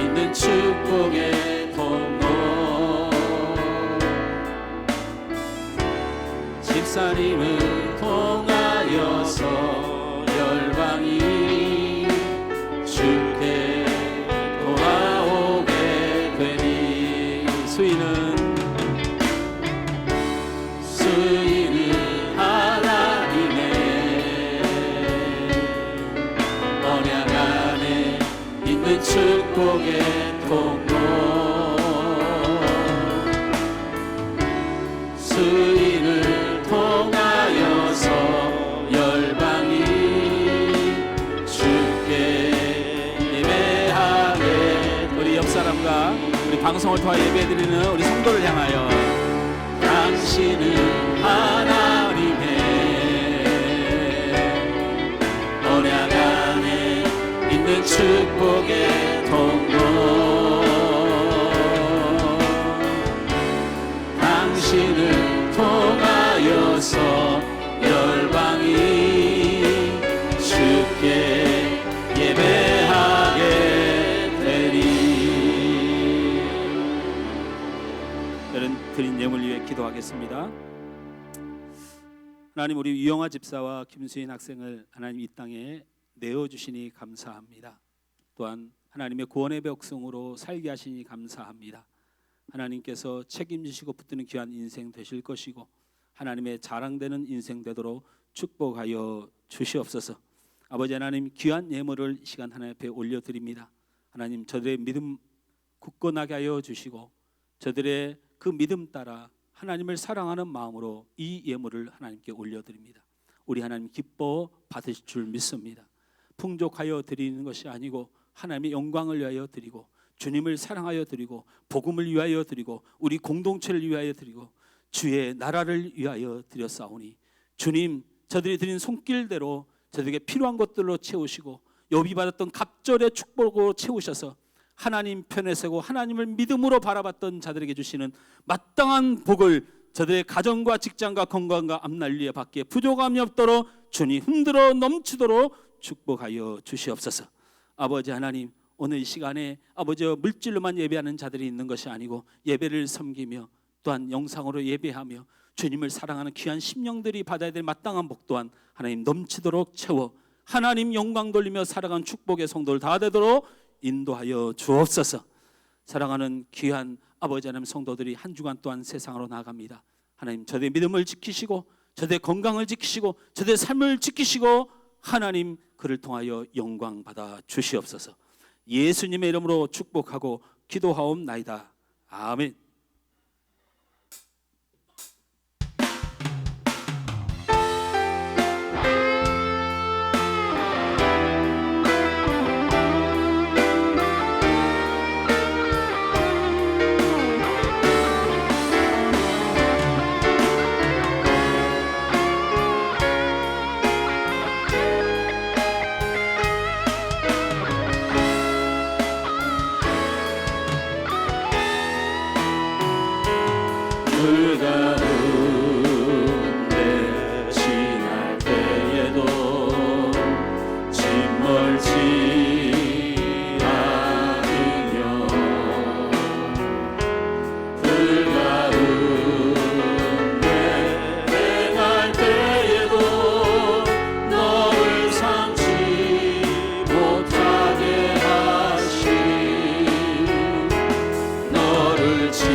있는 축복의 통로, 집사님을 통하여서 열방이 주께 돌아오게 되니, 수인은 하나님의 언약 안에 있는 축복의 통로, 수인을 통하여 사람과 우리 방송을 통해 예배드리는 우리 성도를 향하여 당신은 하나님의 언약 안에 있는 축복의 통로, 당신을 통하여서 열방이 주께 예배하게 되리. 여러분, 드린 예물 위해 기도하겠습니다. 하나님, 우리 유영아 집사와 김수인 학생을 하나님 이 땅에 내어주시니 감사합니다. 또한 하나님의 구원의 백성으로 살게 하시니 감사합니다. 하나님께서 책임지시고 붙드는 귀한 인생 되실 것이고 하나님의 자랑되는 인생 되도록 축복하여 주시옵소서. 아버지 하나님, 귀한 예물을 이 시간 하나님 앞에 올려드립니다. 하나님, 저들의 믿음 굳건하게 하여 주시고 저들의 그 믿음 따라 하나님을 사랑하는 마음으로 이 예물을 하나님께 올려드립니다. 우리 하나님 기뻐 받으실 줄 믿습니다. 풍족하여 드리는 것이 아니고 하나님의 영광을 위하여 드리고 주님을 사랑하여 드리고 복음을 위하여 드리고 우리 공동체를 위하여 드리고 주의 나라를 위하여 드렸사오니 주님, 저들이 드린 손길대로 저들에게 필요한 것들로 채우시고 욥이 받았던 갑절의 축복으로 채우셔서 하나님 편에 서고 하나님을 믿음으로 바라봤던 자들에게 주시는 마땅한 복을 저들의 가정과 직장과 건강과 앞날리에 받기에 부족함이 없도록 주님 흔들어 넘치도록 축복하여 주시옵소서. 아버지 하나님, 오늘 이 시간에 아버지와 물질로만 예배하는 자들이 있는 것이 아니고 예배를 섬기며 또한 영상으로 예배하며 주님을 사랑하는 귀한 심령들이 받아야 될 마땅한 복 또한 하나님 넘치도록 채워 하나님 영광 돌리며 살아가는 축복의 성도를 다 되도록 인도하여 주옵소서. 사랑하는 귀한 아버지 하나님 성도들이 한 주간 또한 세상으로 나아갑니다. 하나님, 저들의 믿음을 지키시고 저들의 건강을 지키시고 저들의 삶을 지키시고 하나님 그를 통하여 영광 받아 주시옵소서. 예수님의 이름으로 축복하고 기도하옵나이다. 아멘. 너를 지며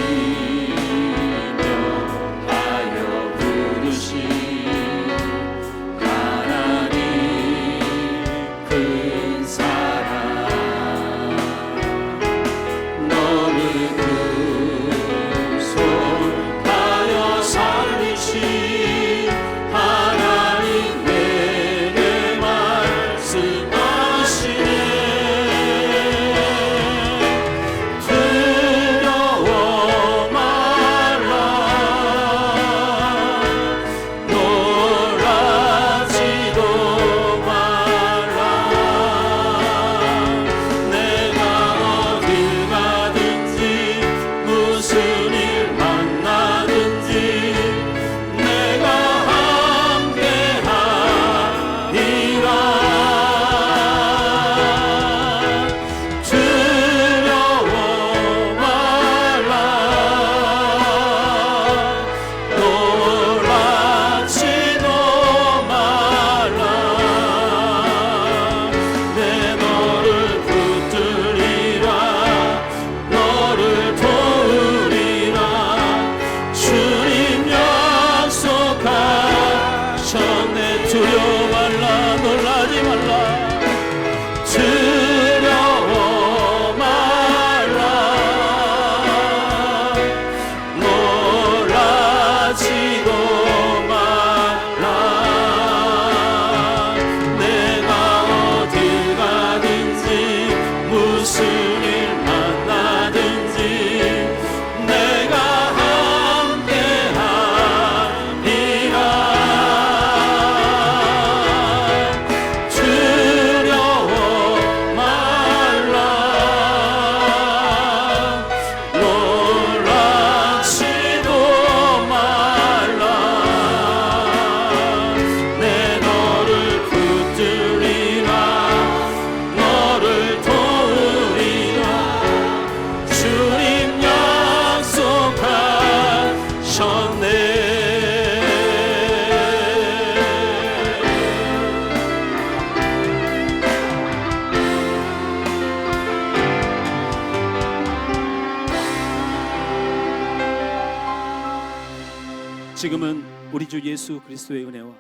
지금은 우리 주 예수 그리스도의 은혜와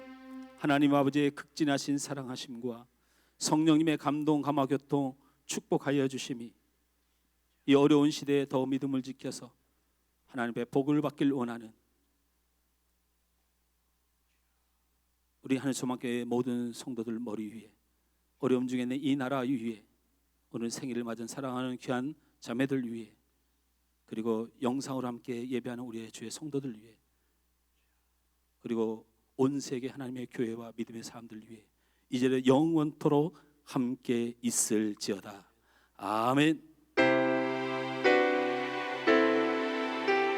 하나님 아버지의 극진하신 사랑하심과 성령님의 감동 감화교통 축복하여 주심이 이 어려운 시대에 더 믿음을 지켜서 하나님의 복을 받길 원하는 우리 하늘소망교회 모든 성도들 머리 위에, 어려움 중에 있는 이 나라 위에, 오늘 생일을 맞은 사랑하는 귀한 자매들 위에, 그리고 영상으로 함께 예배하는 우리의 주의 성도들 위에, 그리고 온 세계 하나님의 교회와 믿음의 사람들 위해 이제는 영원토록 함께 있을지어다. 아멘.